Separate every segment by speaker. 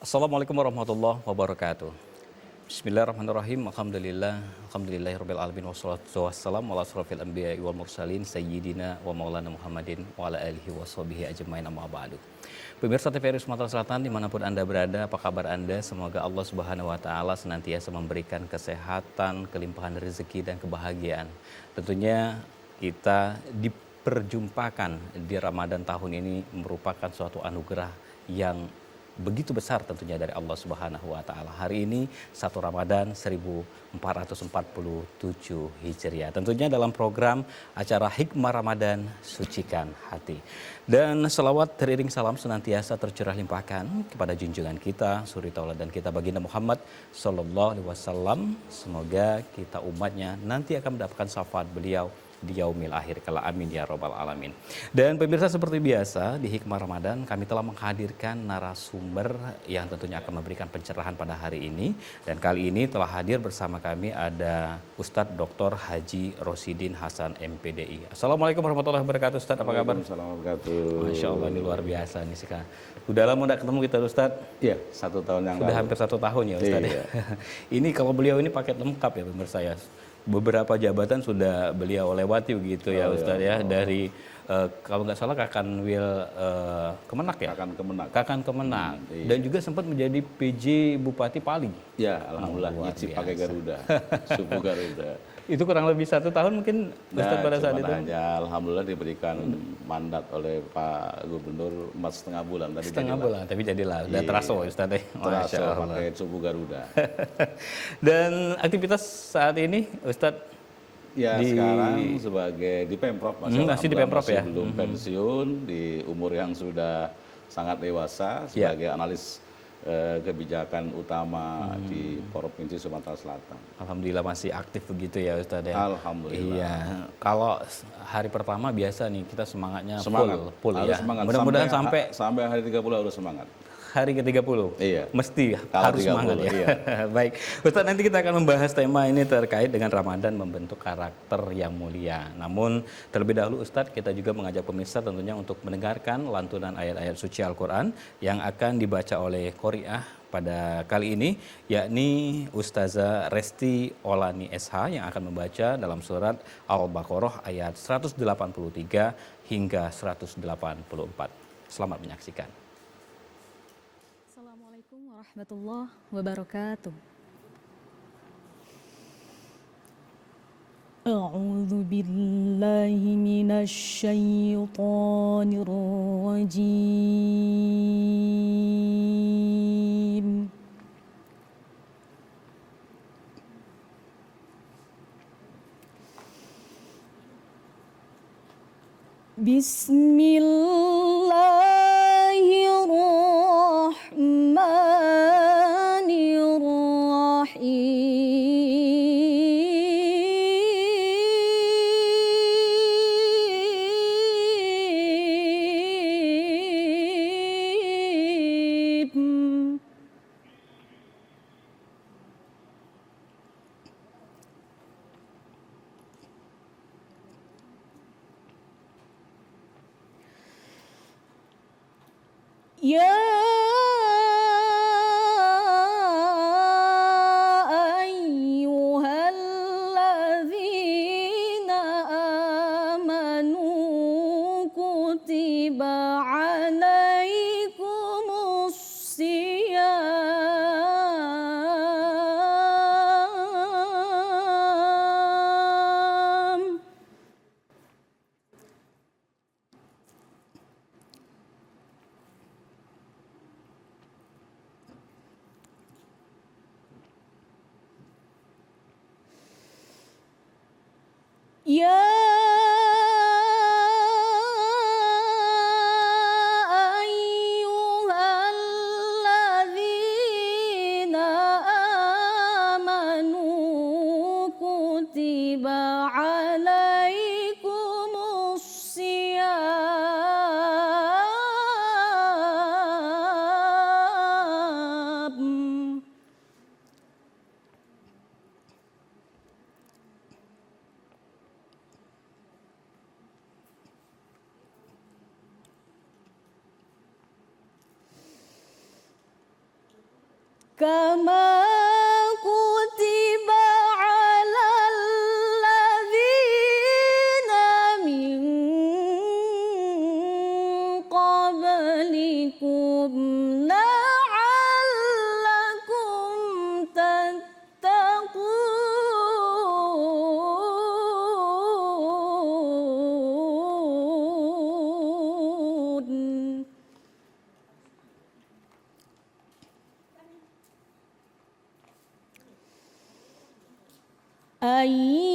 Speaker 1: Assalamualaikum warahmatullahi wabarakatuh. Bismillahirrahmanirrahim. Alhamdulillahirabbil alamin wassalatu wassalamu ala asrofil anbiya'i wal mursalin sayyidina wa maulana Muhammadin wa ala alihi washabihi ajmain amma ba'du. Pemirsa TVRI Sumatera Selatan dimanapun Anda berada, apa kabar Anda? Semoga Allah Subhanahu wa taala senantiasa memberikan kesehatan, kelimpahan rezeki dan kebahagiaan. Tentunya kita diperjumpakan di Ramadan tahun ini merupakan suatu anugerah yang begitu besar tentunya dari Allah Subhanahu wa taala. Hari ini 1 Ramadan 1447 Hijriah. Tentunya dalam program acara Hikmah Ramadan Sucikan Hati. Dan selawat teriring salam senantiasa tercurah limpahkan kepada junjungan kita, suri tauladan kita baginda Muhammad sallallahu alaihi wasallam. Semoga kita umatnya nanti akan mendapatkan syafaat beliau di yaumil akhir kala, amin ya robbal alamin. Dan pemirsa, seperti biasa di Hikmah Ramadan kami telah menghadirkan narasumber yang tentunya akan memberikan pencerahan pada hari ini. Dan kali ini telah hadir bersama kami ada Ustadz Dr. Haji Rosidin Hasan MPDI. Assalamualaikum warahmatullahi wabarakatuh. Ustadz, apa kabar?
Speaker 2: Assalamualaikum warahmatullahi wabarakatuh.
Speaker 1: Masya Allah, ini luar biasa nih sekarang. Udah lama tidak ketemu kita Ustadz?
Speaker 2: Iya, 1 tahun yang
Speaker 1: Sudah
Speaker 2: lalu.
Speaker 1: hampir 1 tahun ya Ustadz.
Speaker 2: Iya.
Speaker 1: Ini kalau beliau ini paket lengkap ya pemirsa ya. Beberapa jabatan sudah beliau lewati begitu ya Ustadz ya. Dari kalau nggak salah Kakanwil Kemenak ya? Kakan Kemenak.
Speaker 2: Iya.
Speaker 1: Dan juga sempat menjadi PJ Bupati Pali.
Speaker 2: Ya, alhamdulillah
Speaker 1: luar
Speaker 2: nyicip
Speaker 1: biasa.
Speaker 2: pakai Garuda. Suku Garuda.
Speaker 1: Itu kurang lebih 1 tahun mungkin Ustadz pada saat itu?
Speaker 2: Hanya alhamdulillah diberikan mandat oleh Pak Gubernur 4,5 bulan tadi.
Speaker 1: Setengah bulan, tapi jadilah. Udah
Speaker 2: Iya.
Speaker 1: terasa Ustadz ya.
Speaker 2: Terasa
Speaker 1: Masya Allah.
Speaker 2: pakai suku Garuda.
Speaker 1: Dan aktivitas saat ini Ustadz
Speaker 2: Ya, sekarang sebagai di Pemprov,
Speaker 1: masih di Pemprov ya?
Speaker 2: Belum pensiun, di umur yang sudah sangat dewasa, sebagai analis kebijakan utama di Provinsi Sumatera Selatan.
Speaker 1: Alhamdulillah masih aktif begitu ya Ustadz ya?
Speaker 2: Alhamdulillah.
Speaker 1: Iya, kalau hari pertama biasa nih kita semangatnya full
Speaker 2: Harus
Speaker 1: ya.
Speaker 2: semangat.
Speaker 1: Mudah-mudahan sampai
Speaker 2: hari 30 harus semangat.
Speaker 1: hari ke-30.
Speaker 2: Iya.
Speaker 1: Mesti
Speaker 2: Kalau
Speaker 1: harus
Speaker 2: 30,
Speaker 1: semangat ya.
Speaker 2: iya.
Speaker 1: Baik, Ustadz, nanti kita akan membahas tema ini terkait dengan Ramadan membentuk karakter yang mulia. Namun terlebih dahulu Ustadz, kita juga mengajak pemirsa tentunya untuk mendengarkan lantunan ayat-ayat suci Al-Quran yang akan dibaca oleh Qori'ah pada kali ini, yakni Ustazah Resti Olani SH yang akan membaca dalam surat Al-Baqarah ayat 183 hingga 184. Selamat menyaksikan.
Speaker 3: Assalamualaikum warahmatullahi wabarakatuh. A'udzu billahi minasy syaithanir rajim. Bismillahirrahmanirrahim. Ya ayyuhalladzina amanu kutiba alaikumus siyam كما كتب على الذين من قبلكم لعلكم تتقون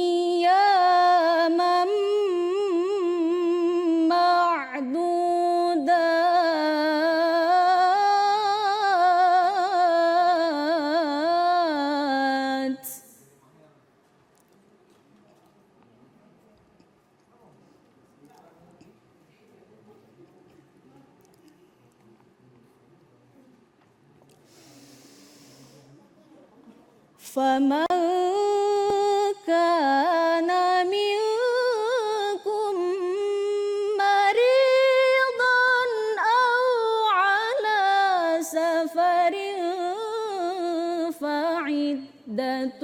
Speaker 3: أياما معدودات فمن كان منكم مريضا أو على سفر فعدة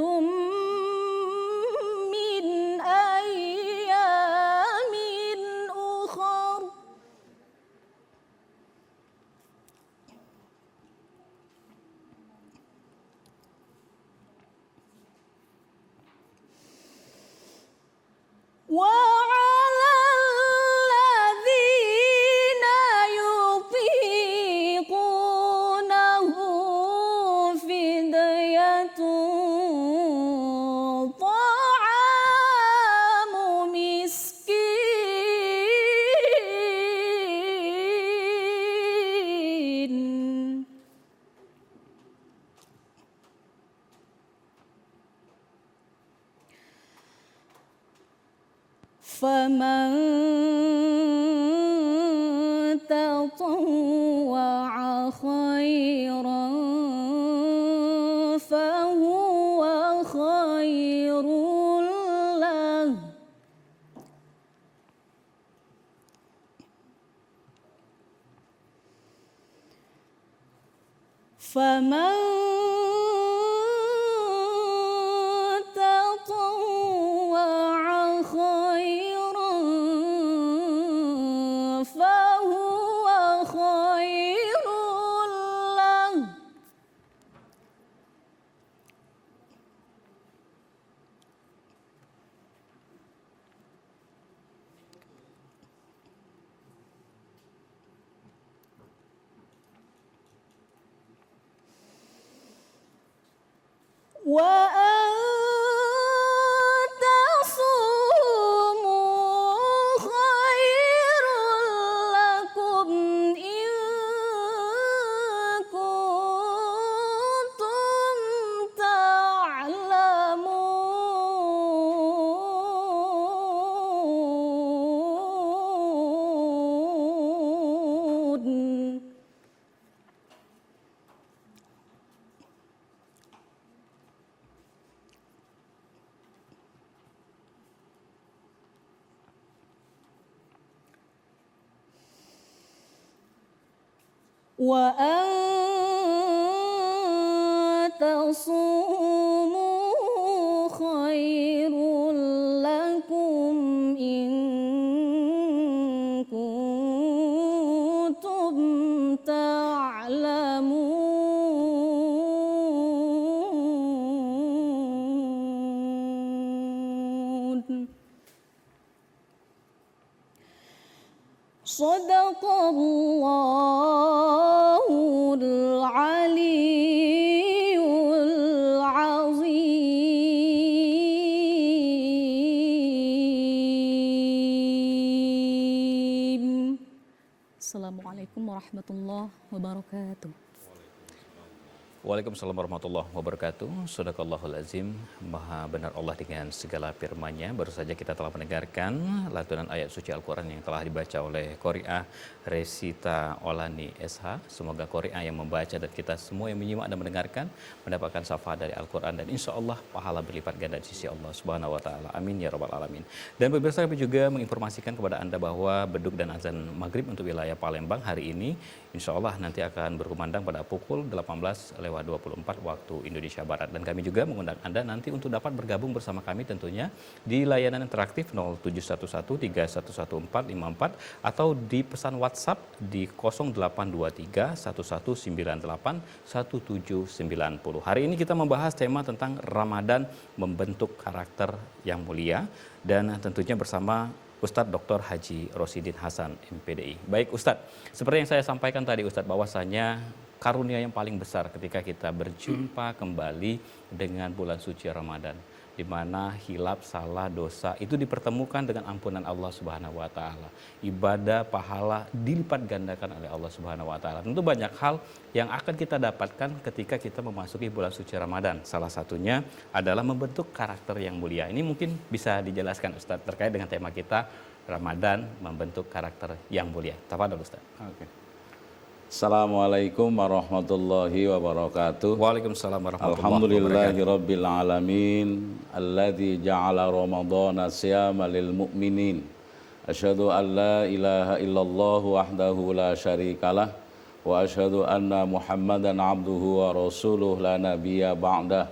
Speaker 3: من أيام أخر وعلى الذين يطيقونه فدية طعام مسكين فمن تطوع خيرا فهو خير له فمن تطوع خيرا فهو خير له وأن تصوموا خير لكم إن كنتم تعلمون وأن تصوموا خير لكم إن كنتم تعلمون صدق الله العلي العظيم. Assalamualaikum warahmatullahi wabarakatuh.
Speaker 1: Waalaikumsalam warahmatullahi wabarakatuh. Sadaqallahul azim. Maha benar Allah dengan segala firman-Nya. Baru saja kita telah mendengarkan lantunan ayat suci Al-Quran yang telah dibaca oleh Qori'ah Resita Olani SH. Semoga Qori'ah yang membaca dan kita semua yang menyimak dan mendengarkan mendapatkan syafaat dari Al-Quran dan insya Allah pahala berlipat ganda di sisi Allah Subhanahu Wa Taala. Amin ya Rabbal Alamin. Dan pemirsa, kami juga menginformasikan kepada Anda bahwa beduk dan azan maghrib untuk wilayah Palembang hari ini insya Allah nanti akan berkumandang pada pukul 18 19:24 waktu Indonesia Barat. Dan kami juga mengundang Anda nanti untuk dapat bergabung bersama kami tentunya di layanan interaktif 0711311454 atau di pesan WhatsApp di 082311981790. Hari ini kita membahas tema tentang Ramadan membentuk karakter yang mulia dan tentunya bersama Ustadz Dr. Haji Rosidin Hasan MPDI. Baik Ustadz, seperti yang saya sampaikan tadi Ustadz, bahwasanya karunia yang paling besar ketika kita berjumpa kembali dengan bulan suci Ramadan, di mana hilap, salah, dosa itu dipertemukan dengan ampunan Allah Subhanahu wa taala. Ibadah, pahala dilipat gandakan oleh Allah Subhanahu wa taala. Tentu banyak hal yang akan kita dapatkan ketika kita memasuki bulan suci Ramadan. Salah satunya adalah membentuk karakter yang mulia. Ini mungkin bisa dijelaskan Ustadz terkait dengan tema kita Ramadan membentuk karakter yang mulia. Tafadhol Ustadz.
Speaker 2: Oke. Assalamualaikum warahmatullahi wabarakatuh.
Speaker 1: Waalaikumsalam warahmatullahi wabarakatuh.
Speaker 2: Alhamdulillahirabbil alamin alladzi ja'ala ramadhana siyama lil mu'minin. Asyhadu an la ilaha illallah wahdahu la syarikalah wa asyhadu anna Muhammadan abduhu wa rasuluh la nabiyya ba'dah.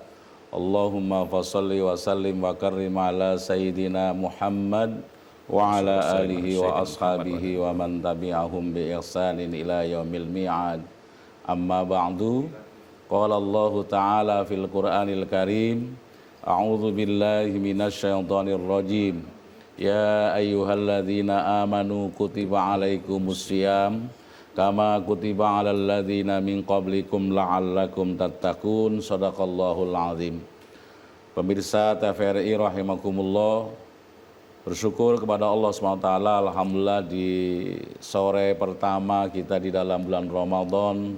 Speaker 2: Allahumma fashalli wa sallim wa karrim ala sayyidina Muhammad wa ala alihi wa ashabihi wa man tabi'ahum bi ihsanin ila yaumil mi'ad. Amma ba'du. Qala Allah Ta'ala fil Qur'anil Karim, a'udzu billahi minasy syaithanir rajim. Ya ayyuhalladzina amanu kutiba alaikumus syiyam kama kutiba alal ladzina min qablikum la'allakum tattaqun. Shadaqallahul azim. Pemirsa TVRI rahimakumullah, bersyukur kepada Allah SWT. Alhamdulillah di sore pertama kita di dalam bulan Ramadan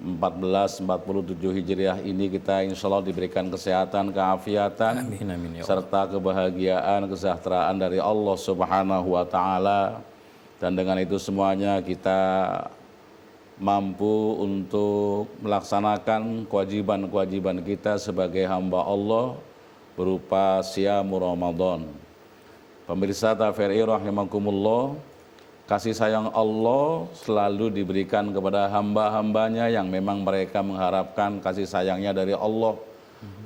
Speaker 2: 1447 Hijriah ini kita insya Allah diberikan kesehatan, keafiatan,
Speaker 1: Amin, amin, ya Allah.
Speaker 2: serta kebahagiaan, kesejahteraan dari Allah Subhanahu wa taala. Dan dengan itu semuanya kita mampu untuk melaksanakan kewajiban-kewajiban kita sebagai hamba Allah berupa siamu Ramadan. Pemirsa TVRI rahimakumullah, kasih sayang Allah selalu diberikan kepada hamba-hambanya yang memang mereka mengharapkan kasih sayangnya dari Allah.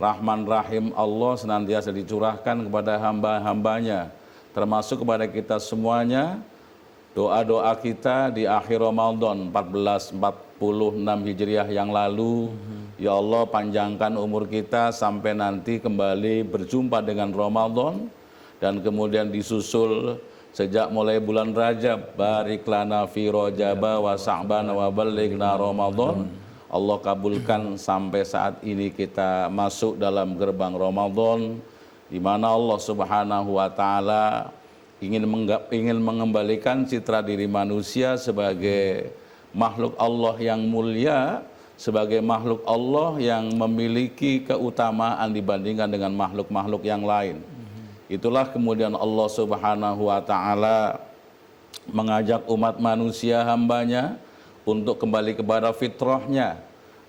Speaker 2: Rahman Rahim Allah senantiasa dicurahkan kepada hamba-hambanya, termasuk kepada kita semuanya. Doa-doa kita di akhir Ramadan 1446 Hijriah yang lalu, ya Allah panjangkan umur kita sampai nanti kembali berjumpa dengan Ramadan. Dan kemudian disusul sejak mulai bulan Rajab, barik lana fi Rajaba wa Sa'ban wa ballighna Ramadan. Allah kabulkan sampai saat ini kita masuk dalam gerbang Ramadan, di mana Allah Subhanahu wa taala ingin mengembalikan citra diri manusia sebagai makhluk Allah yang mulia, sebagai makhluk Allah yang memiliki keutamaan dibandingkan dengan makhluk-makhluk yang lain. Itulah kemudian Allah Subhanahu wa taala mengajak umat manusia hambanya untuk kembali kepada fitrahnya.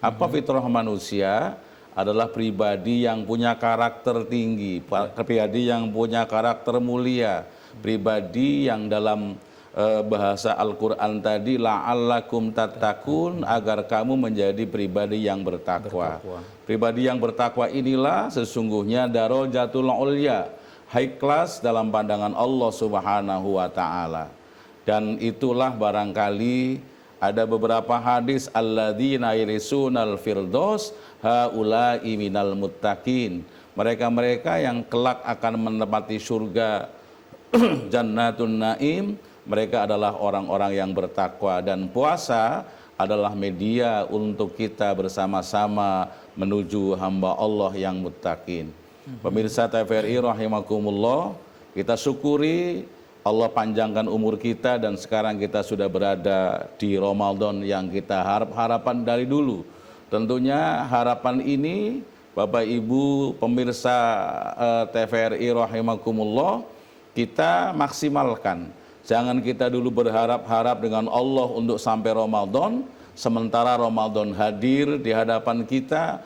Speaker 2: Apa fitrah manusia? Adalah pribadi yang punya karakter tinggi, pribadi yang punya karakter mulia, pribadi yang dalam bahasa Al-Quran tadi la'allakum tattaqun, agar kamu menjadi pribadi yang bertakwa. Pribadi yang bertakwa inilah sesungguhnya darajatul ulya, high class dalam pandangan Allah Subhanahu wa taala. Dan itulah barangkali ada beberapa hadis alladzina yarisunal firdaus haula'i minal muttaqin. Mereka-mereka yang kelak akan menempati surga Jannatun Naim, mereka adalah orang-orang yang bertakwa. Dan puasa adalah media untuk kita bersama-sama menuju hamba Allah yang muttaqin. Pemirsa TVRI rahimakumullah, kita syukuri Allah panjangkan umur kita dan sekarang kita sudah berada di Ramadan yang kita harapkan dari dulu. Tentunya harapan ini Bapak Ibu pemirsa TVRI rahimakumullah, kita maksimalkan. Jangan kita dulu berharap-harap dengan Allah untuk sampai Ramadan, sementara Ramadan hadir di hadapan kita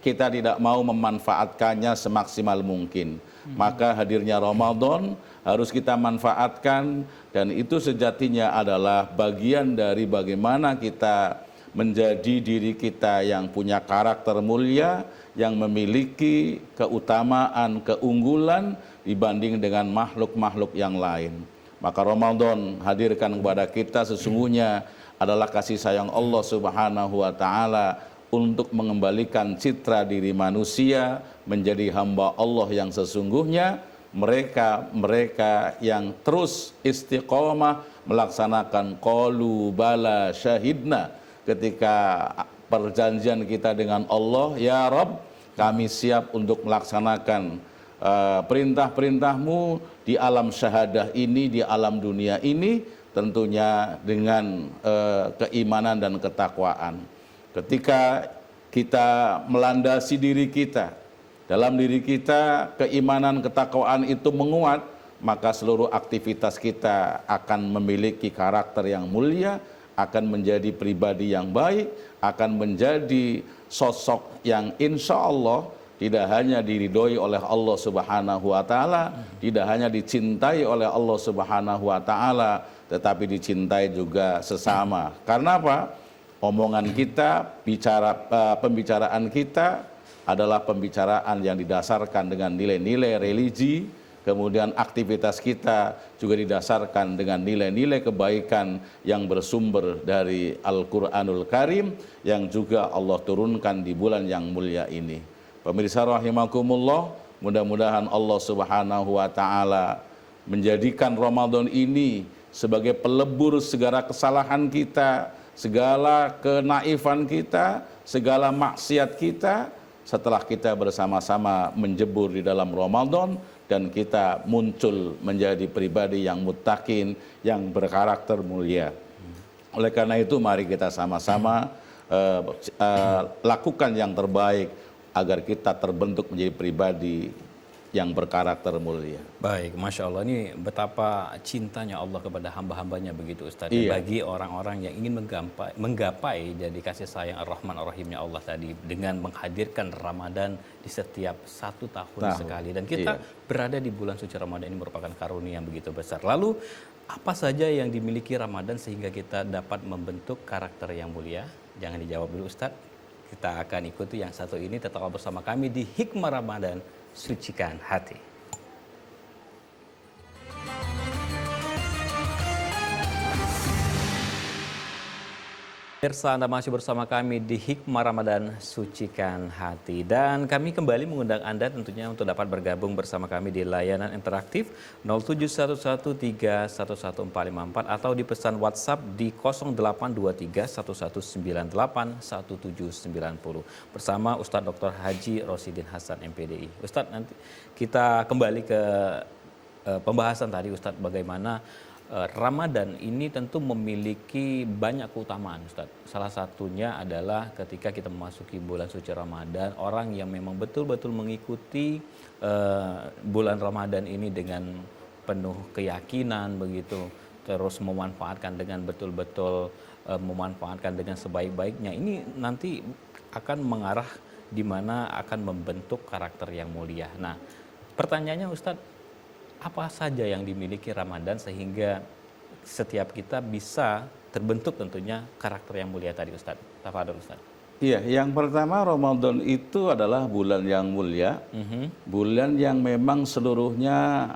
Speaker 2: tidak mau memanfaatkannya semaksimal mungkin. Maka hadirnya Ramadan harus kita manfaatkan, dan itu sejatinya adalah bagian dari bagaimana kita menjadi diri kita yang punya karakter mulia, yang memiliki keutamaan, keunggulan dibanding dengan makhluk-makhluk yang lain. Maka Ramadan hadirkan kepada kita sesungguhnya adalah kasih sayang Allah Subhanahu wa taala untuk mengembalikan citra diri manusia menjadi hamba Allah yang sesungguhnya, mereka yang terus istiqomah melaksanakan qalu bala syahidna ketika perjanjian kita dengan Allah, ya Rabb, kami siap untuk melaksanakan perintah-perintahmu di alam syahadah ini, di alam dunia ini, tentunya dengan keimanan dan ketakwaan. Ketika kita melandasi diri kita, dalam diri kita keimanan, ketakwaan itu menguat, maka seluruh aktivitas kita akan memiliki karakter yang mulia, akan menjadi pribadi yang baik, akan menjadi sosok yang insya Allah tidak hanya diridhoi oleh Allah Subhanahu wa taala, tidak hanya dicintai oleh Allah Subhanahu wa taala, tetapi dicintai juga sesama. Karena apa? Omongan kita, pembicaraan kita adalah pembicaraan yang didasarkan dengan nilai-nilai religi, kemudian aktivitas kita juga didasarkan dengan nilai-nilai kebaikan yang bersumber dari Al-Quranul Karim yang juga Allah turunkan di bulan yang mulia ini. Pemirsa rahimakumullah, mudah-mudahan Allah Subhanahu wa taala menjadikan Ramadan ini sebagai pelebur segala kesalahan kita, segala kenaifan kita, segala maksiat kita, setelah kita bersama-sama menjebur di dalam Ramadan dan kita muncul menjadi pribadi yang muttaqin, yang berkarakter mulia. Oleh karena itu mari kita sama-sama lakukan yang terbaik agar kita terbentuk menjadi pribadi yang berkarakter mulia.
Speaker 1: Baik, Masya Allah, ini betapa cintanya Allah kepada hamba-hambanya begitu Ustaz.
Speaker 2: Iya.
Speaker 1: Bagi orang-orang yang ingin menggapai jadi kasih sayang Ar-Rahman Ar-Rahimnya Allah tadi dengan menghadirkan Ramadan di setiap 1 tahun sekali. Dan kita berada di bulan suci Ramadan ini merupakan karunia yang begitu besar. Lalu apa saja yang dimiliki Ramadan sehingga kita dapat membentuk karakter yang mulia? Jangan dijawab dulu Ustaz. Kita akan ikuti yang satu ini, tetaplah bersama kami di Hikmah Ramadan, Sucikan Hati. Pemirsa, Anda masih bersama kami di Hikmah Ramadan, Sucikan Hati. Dan kami kembali mengundang Anda tentunya untuk dapat bergabung bersama kami di layanan interaktif 07113114554 atau di pesan WhatsApp di 082311981790 bersama Ustadz Dr. Haji Rosidin Hasan MPDI. Ustadz, nanti kita kembali ke pembahasan tadi Ustadz, bagaimana Ramadan ini tentu memiliki banyak keutamaan Ustaz. Salah satunya adalah ketika kita memasuki bulan suci Ramadan, orang yang memang betul-betul mengikuti bulan Ramadan ini dengan penuh keyakinan begitu, terus memanfaatkan dengan betul-betul memanfaatkan dengan sebaik-baiknya, ini nanti akan mengarah di mana akan membentuk karakter yang mulia. Nah, pertanyaannya Ustaz, apa saja yang dimiliki Ramadan sehingga setiap kita bisa terbentuk tentunya karakter yang mulia tadi Ustaz? Tafadhol Ustaz.
Speaker 2: Iya, yang pertama Ramadan itu adalah bulan yang mulia, bulan yang memang seluruhnya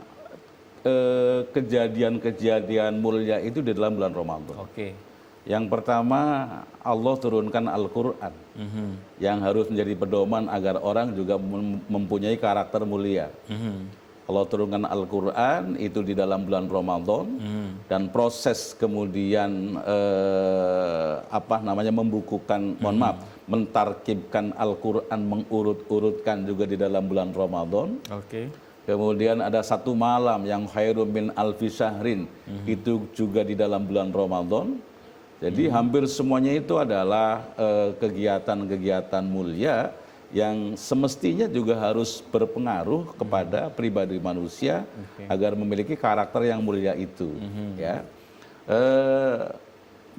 Speaker 2: kejadian-kejadian mulia itu di dalam bulan Ramadan.
Speaker 1: Oke.
Speaker 2: Yang pertama Allah turunkan Al-Quran yang harus menjadi pedoman agar orang juga mempunyai karakter mulia. Allah turunkan Al-Quran itu di dalam bulan Ramadan dan proses kemudian membukukan, mentarkibkan Al-Quran, mengurut-urutkan juga di dalam bulan Ramadan.
Speaker 1: Oke.
Speaker 2: Kemudian ada satu malam yang khairum min alfi syahrin, itu juga di dalam bulan Ramadan. Jadi hampir semuanya itu adalah kegiatan-kegiatan mulia yang semestinya juga harus berpengaruh kepada pribadi manusia agar memiliki karakter yang mulia itu. Ya,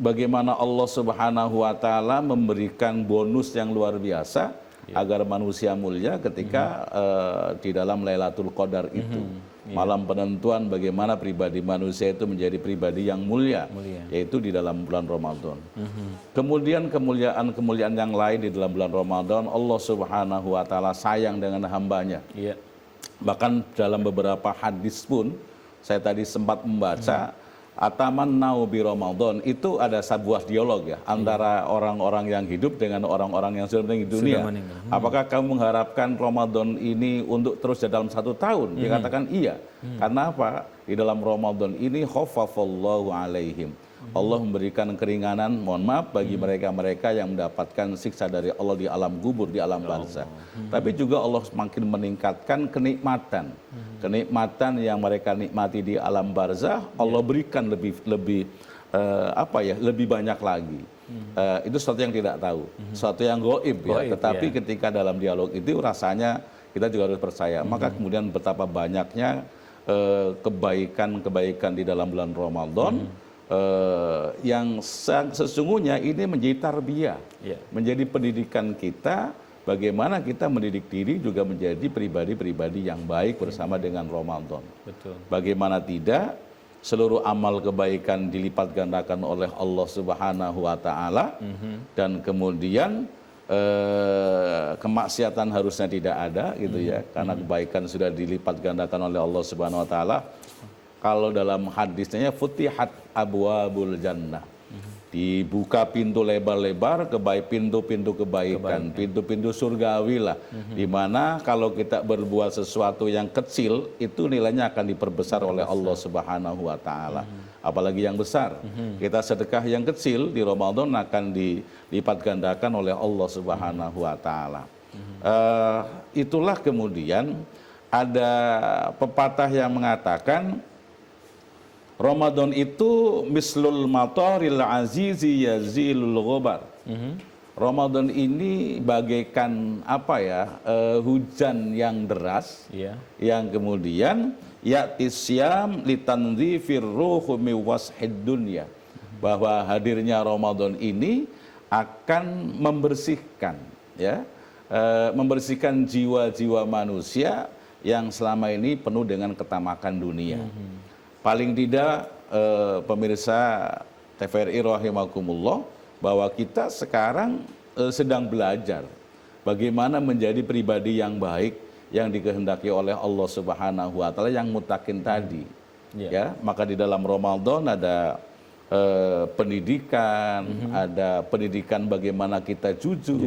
Speaker 2: bagaimana Allah Subhanahu wa taala memberikan bonus yang luar biasa agar manusia mulia ketika di dalam Lailatul Qadar itu. malam penentuan bagaimana pribadi manusia itu menjadi pribadi yang mulia, yaitu di dalam bulan Ramadan. Kemudian kemuliaan-kemuliaan yang lain di dalam bulan Ramadan, Allah Subhanahu wa taala sayang dengan hambanya.
Speaker 1: Iya.
Speaker 2: Bahkan dalam beberapa hadis pun saya tadi sempat membaca Atamannau bi Ramadan, itu ada sebuah dialog ya antara orang-orang yang hidup dengan orang-orang yang sudah meninggal dunia. Apakah kamu mengharapkan Ramadan ini untuk terus dalam 1 tahun? Dia katakan iya. Karena apa? Di dalam Ramadan ini khaffafallahu alaihim. Allah memberikan keringanan, mohon maaf, bagi mereka-mereka yang mendapatkan siksa dari Allah di alam kubur, di alam barzah. Tapi juga Allah semakin meningkatkan kenikmatan. Kenikmatan yang mereka nikmati di alam barzah, Allah berikan lebih banyak lagi. Itu sesuatu yang tidak tahu, sesuatu yang gaib ya. Tetapi ketika dalam dialog itu rasanya kita juga harus percaya. Maka kemudian betapa banyaknya kebaikan-kebaikan di dalam bulan Ramadan. Yang sesungguhnya ini menjadi tarbiyah, menjadi pendidikan kita, bagaimana kita mendidik diri juga menjadi pribadi-pribadi yang baik bersama dengan Ramadan.
Speaker 1: Betul.
Speaker 2: Bagaimana tidak, seluruh amal kebaikan dilipat gandakan oleh Allah Subhanahu wa taala, dan kemudian kemaksiatan harusnya tidak ada gitu ya, karena kebaikan sudah dilipat gandakan oleh Allah Subhanahu wa taala. Kalau dalam hadisnya futihat abwabul jannah, dibuka pintu lebar-lebar pintu-pintu kebaikan, pintu-pintu surgawi lah, dimana kalau kita berbuat sesuatu yang kecil itu nilainya akan diperbesar oleh Allah Subhanahu wa taala, apalagi yang besar. Kita sedekah yang kecil di Ramadan akan dilipat gandakan oleh Allah Subhanahu wa taala. Itulah kemudian ada pepatah yang mengatakan Ramadan itu mislul mataril azizi yazilul ghubar. Ramadan ini bagaikan hujan yang deras, yang kemudian ya'tisyam litanzifir ruhu min washid dunya, bahwa hadirnya Ramadan ini akan membersihkan membersihkan jiwa-jiwa manusia yang selama ini penuh dengan ketamakan dunia. Paling tidak pemirsa TVRI rahimakumullah, bahwa kita sekarang sedang belajar bagaimana menjadi pribadi yang baik yang dikehendaki oleh Allah Subhanahu wa taala, yang muttaqin tadi. Ya, maka di dalam Ramadan ada pendidikan, ada pendidikan bagaimana kita jujur.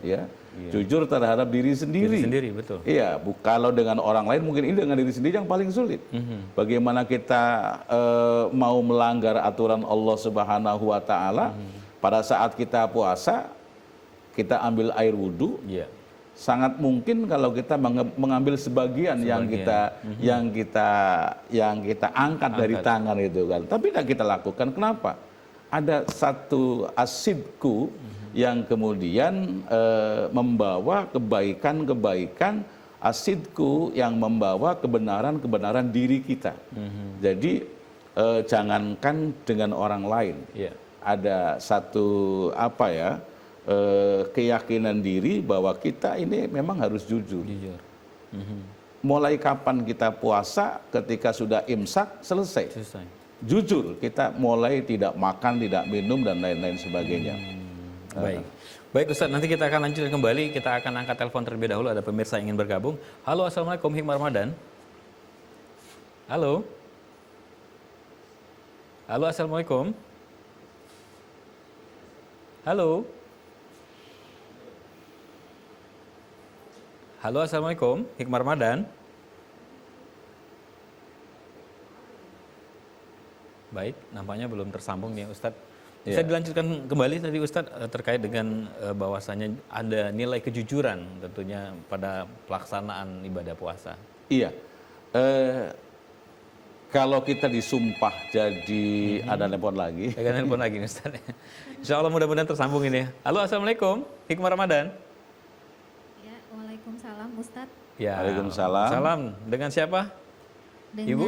Speaker 2: Ya. Jujur terhadap diri sendiri.
Speaker 1: Betul.
Speaker 2: Iya, kalau dengan orang lain mungkin ini dengan diri sendiri yang paling sulit. Bagaimana kita mau melanggar aturan Allah Subhanahu wa taala pada saat kita puasa, kita ambil air wudhu. Sangat mungkin kalau kita mengambil sebagian yang kita angkat dari tangan itu kan. Tapi tidak kita lakukan. Kenapa? Ada satu asidku yang kemudian membawa kebaikan-kebaikan, asidku yang membawa kebenaran-kebenaran diri kita. Jadi jangankan dengan orang lain, ada satu keyakinan diri bahwa kita ini memang harus jujur. Mulai kapan kita puasa? Ketika sudah imsak, selesai. Jujur, kita mulai tidak makan, tidak minum, dan lain-lain sebagainya.
Speaker 1: Baik Ustadz, nanti kita akan lanjutkan kembali. Kita akan angkat telepon terlebih dahulu. Ada pemirsa yang ingin bergabung. Halo, assalamualaikum, Hikmah Ramadan. Halo. Halo, assalamualaikum. Halo. Halo, assalamualaikum, Hikmah Ramadan. Baik, nampaknya belum tersambung nih Ustadz. Bisa dilanjutkan kembali tadi Ustadz terkait dengan bahwasannya ada nilai kejujuran tentunya pada pelaksanaan ibadah puasa. Iya,
Speaker 2: kalau kita disumpah jadi ada telepon lagi.
Speaker 1: Ada telepon lagi Ustadz. Insya Allah mudah-mudahan tersambung ini. Halo, assalamualaikum, Hikmah Ramadan.
Speaker 4: Ya, waalaikumsalam Ustadz.
Speaker 1: Ya,
Speaker 2: waalaikumsalam.
Speaker 1: Salam. Dengan siapa?
Speaker 4: Dengan
Speaker 1: Ibu?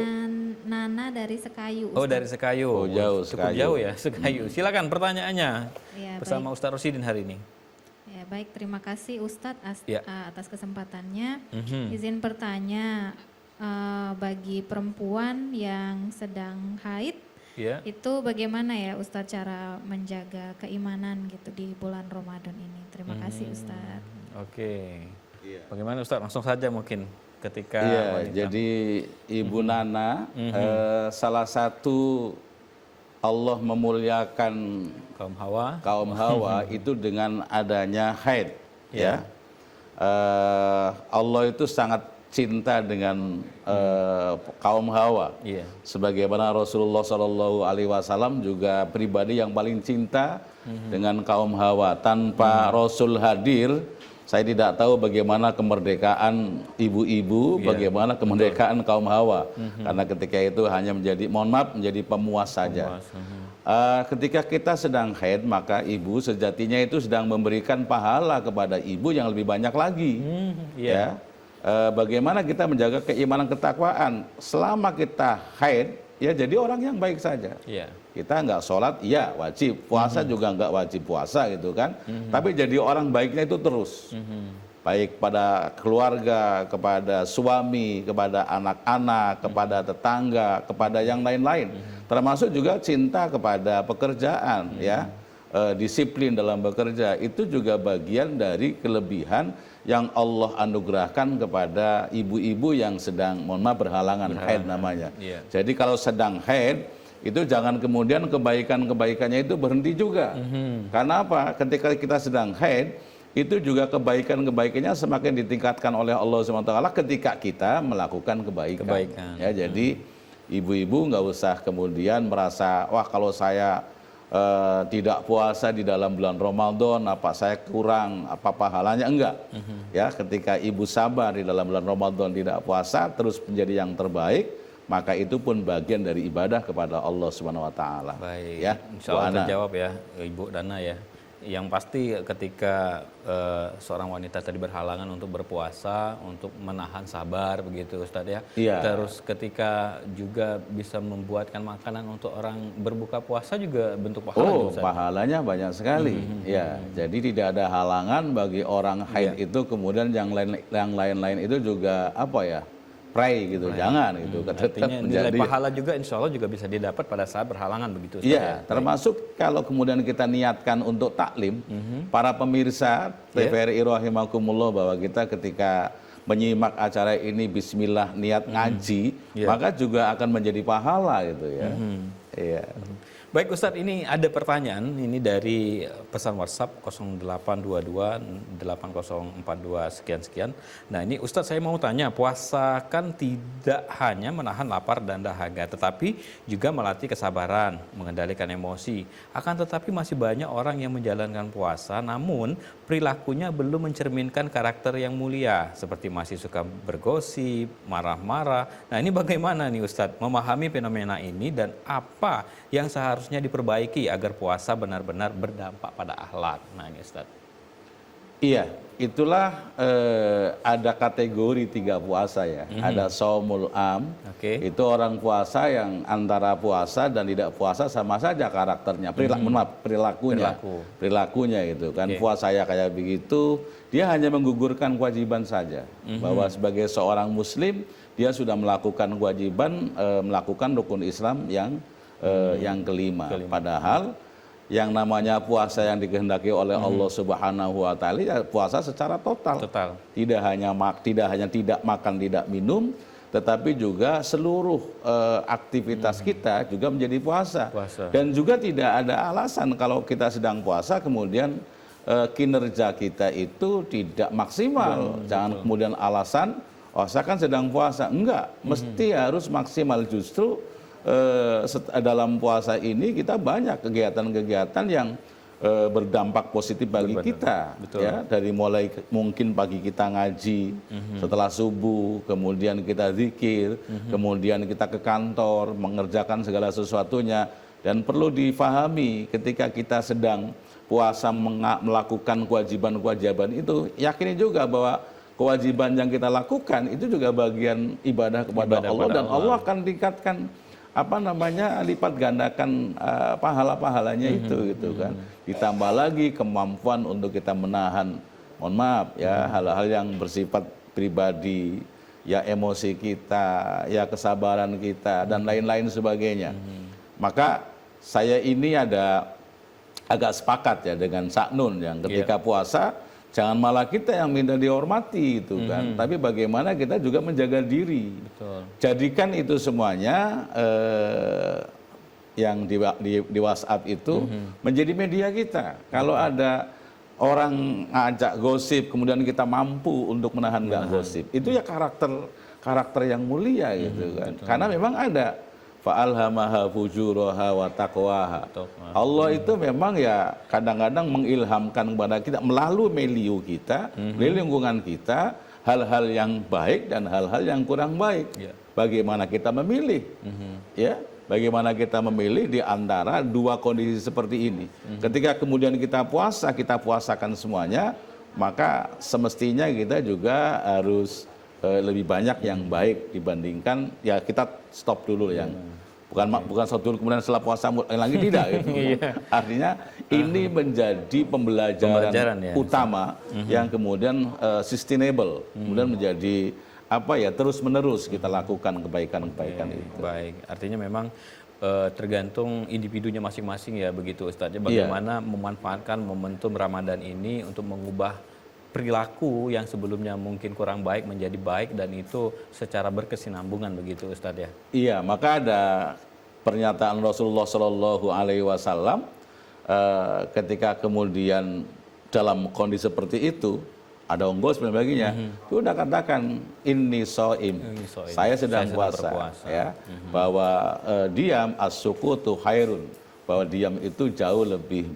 Speaker 4: Nana dari Sekayu.
Speaker 1: Oh, dari Sekayu.
Speaker 2: Oh, jauh,
Speaker 1: cukup jauh ya, Sekayu. Silakan pertanyaannya
Speaker 4: Ya,
Speaker 1: bersama
Speaker 4: baik.
Speaker 1: Ustadz Rosidin hari ini.
Speaker 4: Ya, baik, terima kasih Ustadz
Speaker 1: Ya.
Speaker 4: atas kesempatannya.
Speaker 1: Mhm.
Speaker 4: Izin bertanya, bagi perempuan yang sedang haid,
Speaker 1: Ya.
Speaker 4: itu bagaimana ya Ustadz cara menjaga keimanan gitu di bulan Ramadan ini? Terima kasih Ustadz.
Speaker 1: Oke. Bagaimana Ustaz? Langsung saja mungkin ketika
Speaker 2: Iya,
Speaker 1: wanita.
Speaker 2: jadi Ibu Nana, salah satu Allah memuliakan
Speaker 1: Kaum Hawa.
Speaker 2: kaum Hawa itu dengan adanya haid, ya. Allah itu sangat cinta dengan kaum Hawa.
Speaker 1: Iya.
Speaker 2: Sebagaimana Rasulullah Shallallahu Alaihi Wasallam juga pribadi yang paling cinta dengan kaum Hawa. Tanpa Rasul hadir, saya tidak tahu bagaimana kemerdekaan ibu-ibu, bagaimana kemerdekaan kaum Hawa. Karena ketika itu hanya menjadi, mohon maaf, menjadi pemuas saja. Ketika kita sedang haid, maka ibu sejatinya itu sedang memberikan pahala kepada ibu yang lebih banyak lagi. Ya. Bagaimana kita menjaga keimanan ketakwaan selama kita haid, ya jadi orang yang baik saja.
Speaker 1: Iya.
Speaker 2: Kita nggak sholat, iya wajib. Puasa juga nggak wajib puasa gitu kan. Tapi jadi orang baiknya itu terus. Baik pada keluarga, kepada suami, kepada anak-anak, kepada tetangga, kepada yang lain-lain. Termasuk juga cinta kepada pekerjaan, ya. Disiplin dalam bekerja itu juga bagian dari kelebihan yang Allah anugerahkan kepada ibu-ibu yang sedang, mohon maaf, berhalangan haid namanya.
Speaker 1: Iya.
Speaker 2: Jadi kalau sedang haid itu jangan kemudian kebaikan-kebaikannya itu berhenti juga. Karena apa? Ketika kita sedang haid itu juga kebaikan-kebaikannya semakin ditingkatkan oleh Allah SWT ketika kita melakukan kebaikan. Ya, jadi ibu-ibu nggak usah kemudian merasa, wah kalau saya tidak puasa di dalam bulan Ramadan, apa saya kurang, apa pahalanya? Enggak. Ya, ketika ibu sabar di dalam bulan Ramadan tidak puasa terus menjadi yang terbaik, maka itu pun bagian dari ibadah kepada Allah Subhanahu wa taala.
Speaker 1: Baik.
Speaker 2: Ya,
Speaker 1: Insya Allah terjawab ya Ibu Dana ya. Yang pasti ketika seorang wanita tadi berhalangan untuk berpuasa, untuk menahan sabar begitu Ustadz ya.
Speaker 2: Iya.
Speaker 1: Terus ketika juga bisa membuatkan makanan untuk orang berbuka puasa juga bentuk pahala
Speaker 2: Oh,
Speaker 1: Ustadz.
Speaker 2: pahalanya banyak sekali. Ya, jadi tidak ada halangan bagi orang haid itu kemudian yang lain-lain itu juga apa ya? Pray gitu, jangan gitu. Tetap
Speaker 1: Artinya nilai
Speaker 2: menjadi
Speaker 1: pahala juga insya Allah juga bisa didapat pada saat berhalangan begitu Ustadz
Speaker 2: iya, termasuk kalau kemudian kita niatkan untuk taklim, para pemirsa TVRI rahimakumullah, bahwa kita ketika menyimak acara ini bismillah niat ngaji, maka juga akan menjadi pahala gitu ya. Iya.
Speaker 1: Baik Ustadz, ini ada pertanyaan ini dari pesan WhatsApp 0822 8042 sekian-sekian. Nah ini Ustadz saya mau tanya, puasa kan tidak hanya menahan lapar dan dahaga, tetapi juga melatih kesabaran, mengendalikan emosi. Akan tetapi masih banyak orang yang menjalankan puasa, namun perilakunya belum mencerminkan karakter yang mulia, seperti masih suka bergosip, marah-marah. Nah ini bagaimana nih Ustadz memahami fenomena ini dan apa yang seharusnya diperbaiki agar puasa benar-benar berdampak pada akhlak. Nah ini Ustaz.
Speaker 2: Iya, itulah ada kategori 3 puasa ya. Ada shaumul am, itu orang puasa yang antara puasa dan tidak puasa sama saja karakternya, perilakunya gitu kan. Puasanya kayak begitu, dia hanya menggugurkan kewajiban saja. Bahwa sebagai seorang muslim, dia sudah melakukan kewajiban, melakukan rukun Islam yang kelima. Padahal yang namanya puasa yang dikehendaki oleh Allah Subhanahu wa taala ya puasa secara total. Tidak hanya tidak makan, tidak minum, tetapi juga seluruh aktivitas kita juga menjadi puasa. Dan juga tidak ada alasan kalau kita sedang puasa kemudian kinerja kita itu tidak maksimal. Jangan kemudian alasan, oh saya kan sedang puasa. Enggak, mesti harus maksimal. Justru dalam puasa ini kita banyak kegiatan-kegiatan yang berdampak positif bagi kita. Ya, dari mulai mungkin pagi kita ngaji, setelah subuh, kemudian kita zikir, kemudian kita ke kantor, mengerjakan segala sesuatunya. Dan perlu difahami ketika kita sedang puasa melakukan kewajiban-kewajiban itu, yakini juga bahwa kewajiban yang kita lakukan itu juga bagian ibadah kepada Allah, dan Allah akan tingkatkan lipat gandakan pahala-pahalanya itu gitu kan. Ditambah lagi kemampuan untuk kita menahan, mohon maaf ya, hal-hal yang bersifat pribadi ya emosi kita, ya kesabaran kita, dan lain-lain sebagainya. Maka saya ini agak sepakat ya dengan Saknun yang ketika puasa jangan malah kita yang minta dihormati itu kan, tapi bagaimana kita juga menjaga diri.
Speaker 1: Betul.
Speaker 2: Jadikan itu semuanya yang di WhatsApp itu menjadi media kita. Kalau ada orang ngajak gosip kemudian kita mampu untuk menahan nggak gosip, itu ya karakter yang mulia gitu kan.
Speaker 1: Betul.
Speaker 2: Karena memang ada fa'alhamaha fujuraha wa taqwaha. Allah itu memang ya kadang-kadang mengilhamkan kepada kita melalui milieu kita, melalui lingkungan kita, hal-hal yang baik dan hal-hal yang kurang baik. Bagaimana kita memilih? Ya, bagaimana kita memilih di antara dua kondisi seperti ini. Ketika kemudian kita puasakan semuanya, maka semestinya kita juga harus lebih banyak yang baik dibandingkan ya kita stop dulu yang bukan stop dulu kemudian setelah puasa lagi tidak gitu. Artinya ini menjadi pembelajaran
Speaker 1: ya,
Speaker 2: utama yang kemudian sustainable, kemudian menjadi terus menerus kita lakukan kebaikan-kebaikan itu.
Speaker 1: Baik, artinya memang tergantung individunya masing-masing ya begitu Ustadz. Bagaimana memanfaatkan momentum Ramadan ini untuk mengubah perilaku yang sebelumnya mungkin kurang baik menjadi baik, dan itu secara berkesinambungan begitu Ustadz ya.
Speaker 2: Iya, maka ada pernyataan Rasulullah Shallallahu Alaihi Wasallam ketika kemudian dalam kondisi seperti itu ada ongkos dan sebagainya, itu udah katakan ini soim, saya sedang puasa, ya, bahwa diam as-sukutu khairun, bahwa diam itu jauh lebih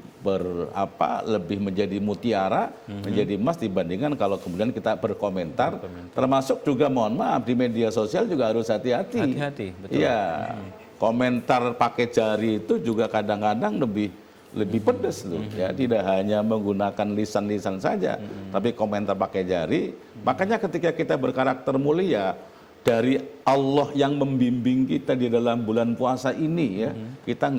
Speaker 2: lebih menjadi mutiara, menjadi emas dibandingkan kalau kemudian kita berkomentar, termasuk juga mohon maaf di media sosial juga harus hati-hati.
Speaker 1: Hati-hati, betul.
Speaker 2: Iya, komentar pakai jari itu juga kadang-kadang lebih pedas loh, ya, tidak hanya menggunakan lisan-lisan saja, tapi komentar pakai jari. Makanya ketika kita berkarakter mulia, dari Allah yang membimbing kita di dalam bulan puasa ini ya, kita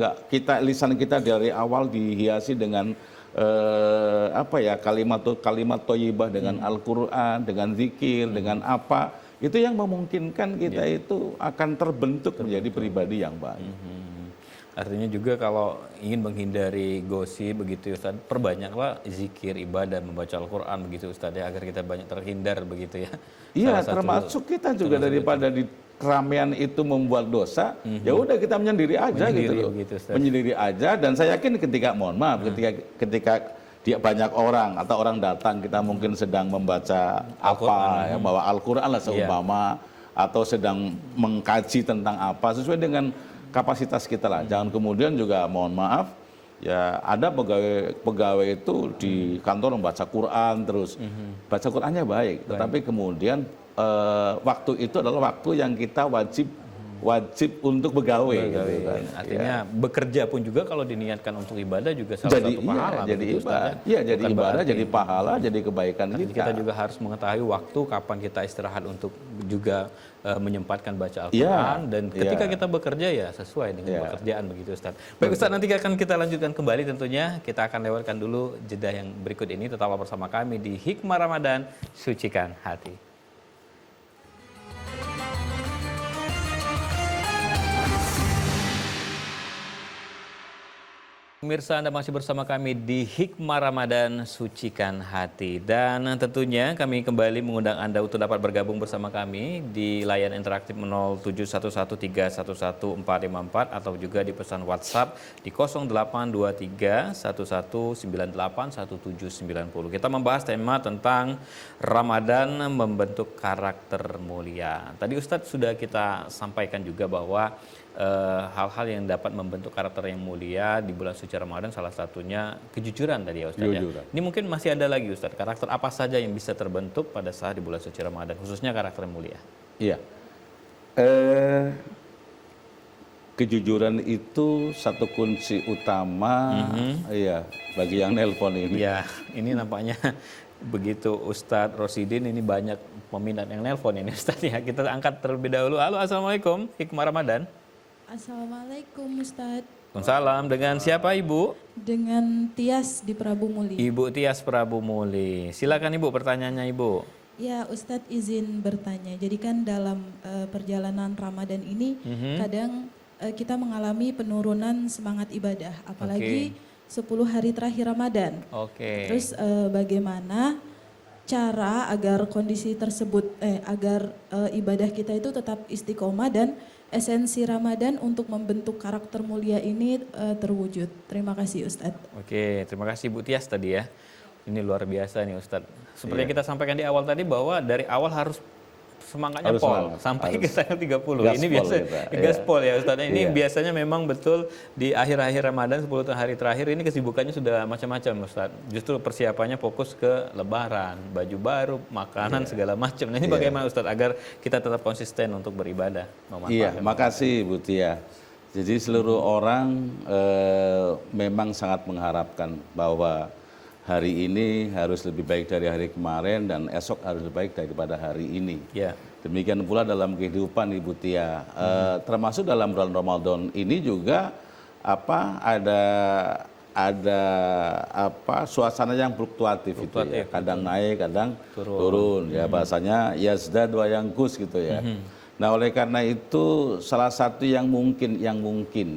Speaker 2: lisan kita dari awal dihiasi dengan kalimat thayyibah, dengan Al-Qur'an, dengan zikir, dengan itu yang memungkinkan kita itu akan terbentuk menjadi pribadi yang baik.
Speaker 1: Artinya juga kalau ingin menghindari gosip begitu Ustaz, perbanyaklah zikir, ibadah, membaca Al-Qur'an begitu Ustaz ya, agar kita banyak terhindar begitu ya.
Speaker 2: Iya, termasuk kita juga daripada di keramaian itu membuat dosa, ya udah kita menyendiri aja gitu loh. Menyendiri aja, dan saya yakin ketika dia banyak orang atau orang datang, kita mungkin sedang membaca bawa Al-Qur'an lah seumpama, atau sedang mengkaji tentang sesuai dengan kapasitas kita lah. Jangan kemudian juga mohon maaf ya, ada pegawai itu di kantor membaca Quran terus, baca Qurannya baik, tetapi kemudian waktu itu adalah waktu yang kita wajib untuk begawe. Gitu kan.
Speaker 1: Artinya bekerja pun juga kalau diniatkan untuk ibadah juga salah satu pahala.
Speaker 2: Jadi ibadah, jadi ibadah, jadi pahala, jadi kebaikan kita.
Speaker 1: Kita juga harus mengetahui waktu kapan kita istirahat untuk juga menyempatkan baca Al-Quran, dan ketika kita bekerja ya sesuai dengan pekerjaan begitu Ustaz. Baik Ustaz, nanti akan kita lanjutkan kembali tentunya. Kita akan lewatkan dulu jeda yang berikut ini. Tetaplah bersama kami di Hikmah Ramadan, Sucikan Hati. Pemirsa, Anda masih bersama kami di Hikmah Ramadan, Sucikan Hati. Dan tentunya kami kembali mengundang Anda untuk dapat bergabung bersama kami di layanan interaktif 07113114454 atau juga di pesan WhatsApp di 082311981790. Kita membahas tema tentang Ramadan membentuk karakter mulia. Tadi Ustadz sudah kita sampaikan juga bahwa hal-hal yang dapat membentuk karakter yang mulia di bulan suci Ramadan, salah satunya kejujuran tadi ya Ustaz ya. Ini mungkin masih ada lagi Ustaz, karakter apa saja yang bisa terbentuk pada saat di bulan suci Ramadan, khususnya karakter yang mulia?
Speaker 2: Iya. Kejujuran itu satu kunci utama ya bagi yang nelpon ini.
Speaker 1: Ya, ini nampaknya begitu Ustadz Rosidin, ini banyak peminat yang nelpon ini Ustadz ya. Kita angkat terlebih dahulu. Halo, Assalamualaikum, Hikmah Ramadan.
Speaker 5: Assalamualaikum Ustadz.
Speaker 1: Waalaikumsalam. Dengan siapa Ibu?
Speaker 5: Dengan Tias di Prabu Muli.
Speaker 1: Ibu Tias Prabu Muli. Silakan Ibu, pertanyaannya Ibu.
Speaker 5: Ya, Ustadz izin bertanya. Jadi kan dalam perjalanan Ramadan ini kadang kita mengalami penurunan semangat ibadah, apalagi 10 hari terakhir Ramadan.
Speaker 1: Oke.
Speaker 5: Terus bagaimana cara agar kondisi tersebut, agar ibadah kita itu tetap istiqomah dan esensi Ramadan untuk membentuk karakter mulia ini terwujud. Terima kasih Ustadz.
Speaker 1: Oke, terima kasih Bu Tias tadi ya. Ini luar biasa nih Ustadz. Seperti yang kita sampaikan di awal tadi bahwa dari awal harus semangatnya
Speaker 2: Harus
Speaker 1: pol
Speaker 2: semangat,
Speaker 1: sampai
Speaker 2: harus
Speaker 1: ke tanggal 30. Ini
Speaker 2: gaspol
Speaker 1: biasa
Speaker 2: kita, iya.
Speaker 1: gaspol ya Ustadz. Ini
Speaker 2: Iya.
Speaker 1: biasanya memang betul di akhir-akhir Ramadan 10 hari terakhir ini kesibukannya sudah macam-macam Ustadz. Justru persiapannya fokus ke lebaran, baju baru, makanan segala macam. Nah, ini bagaimana Ustadz agar kita tetap konsisten untuk beribadah?
Speaker 2: Iya, makasih Bu Tia. Jadi seluruh orang memang sangat mengharapkan bahwa hari ini harus lebih baik dari hari kemarin dan esok harus lebih baik daripada hari ini.
Speaker 1: Ya.
Speaker 2: Demikian pula dalam kehidupan Ibu Tia, termasuk dalam bulan Ramadan ini juga ada suasana yang fluktuatif itu ya. Kadang naik, kadang turun ya, bahasanya yazdad wa yanqus gitu ya. Nah, oleh karena itu salah satu yang mungkin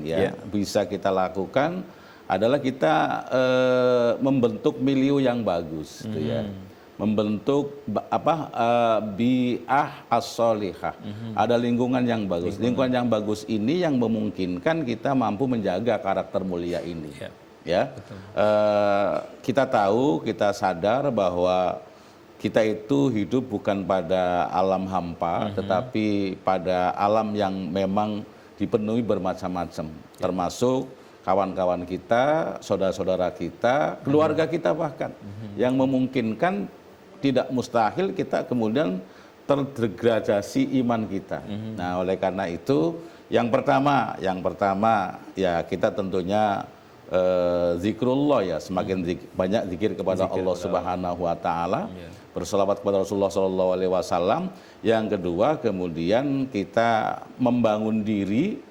Speaker 2: ya bisa kita lakukan adalah kita membentuk milieu yang bagus gitu ya. Membentuk bi'ah as-solihah. Ada lingkungan yang bagus. Lingkungan yang bagus ini yang memungkinkan kita mampu menjaga karakter mulia ini. Ya. Kita tahu, kita sadar bahwa kita itu hidup bukan pada alam hampa, tetapi pada alam yang memang dipenuhi bermacam-macam, termasuk kawan-kawan kita, saudara-saudara kita, keluarga kita bahkan, yang memungkinkan tidak mustahil kita kemudian terdegradasi iman kita. Nah, oleh karena itu, yang pertama ya kita tentunya zikrullah ya, semakin banyak zikir kepada Allah Subhanahu wa taala, berselawat kepada Rasulullah sallallahu alaihi wasallam. Yang kedua, kemudian kita membangun diri,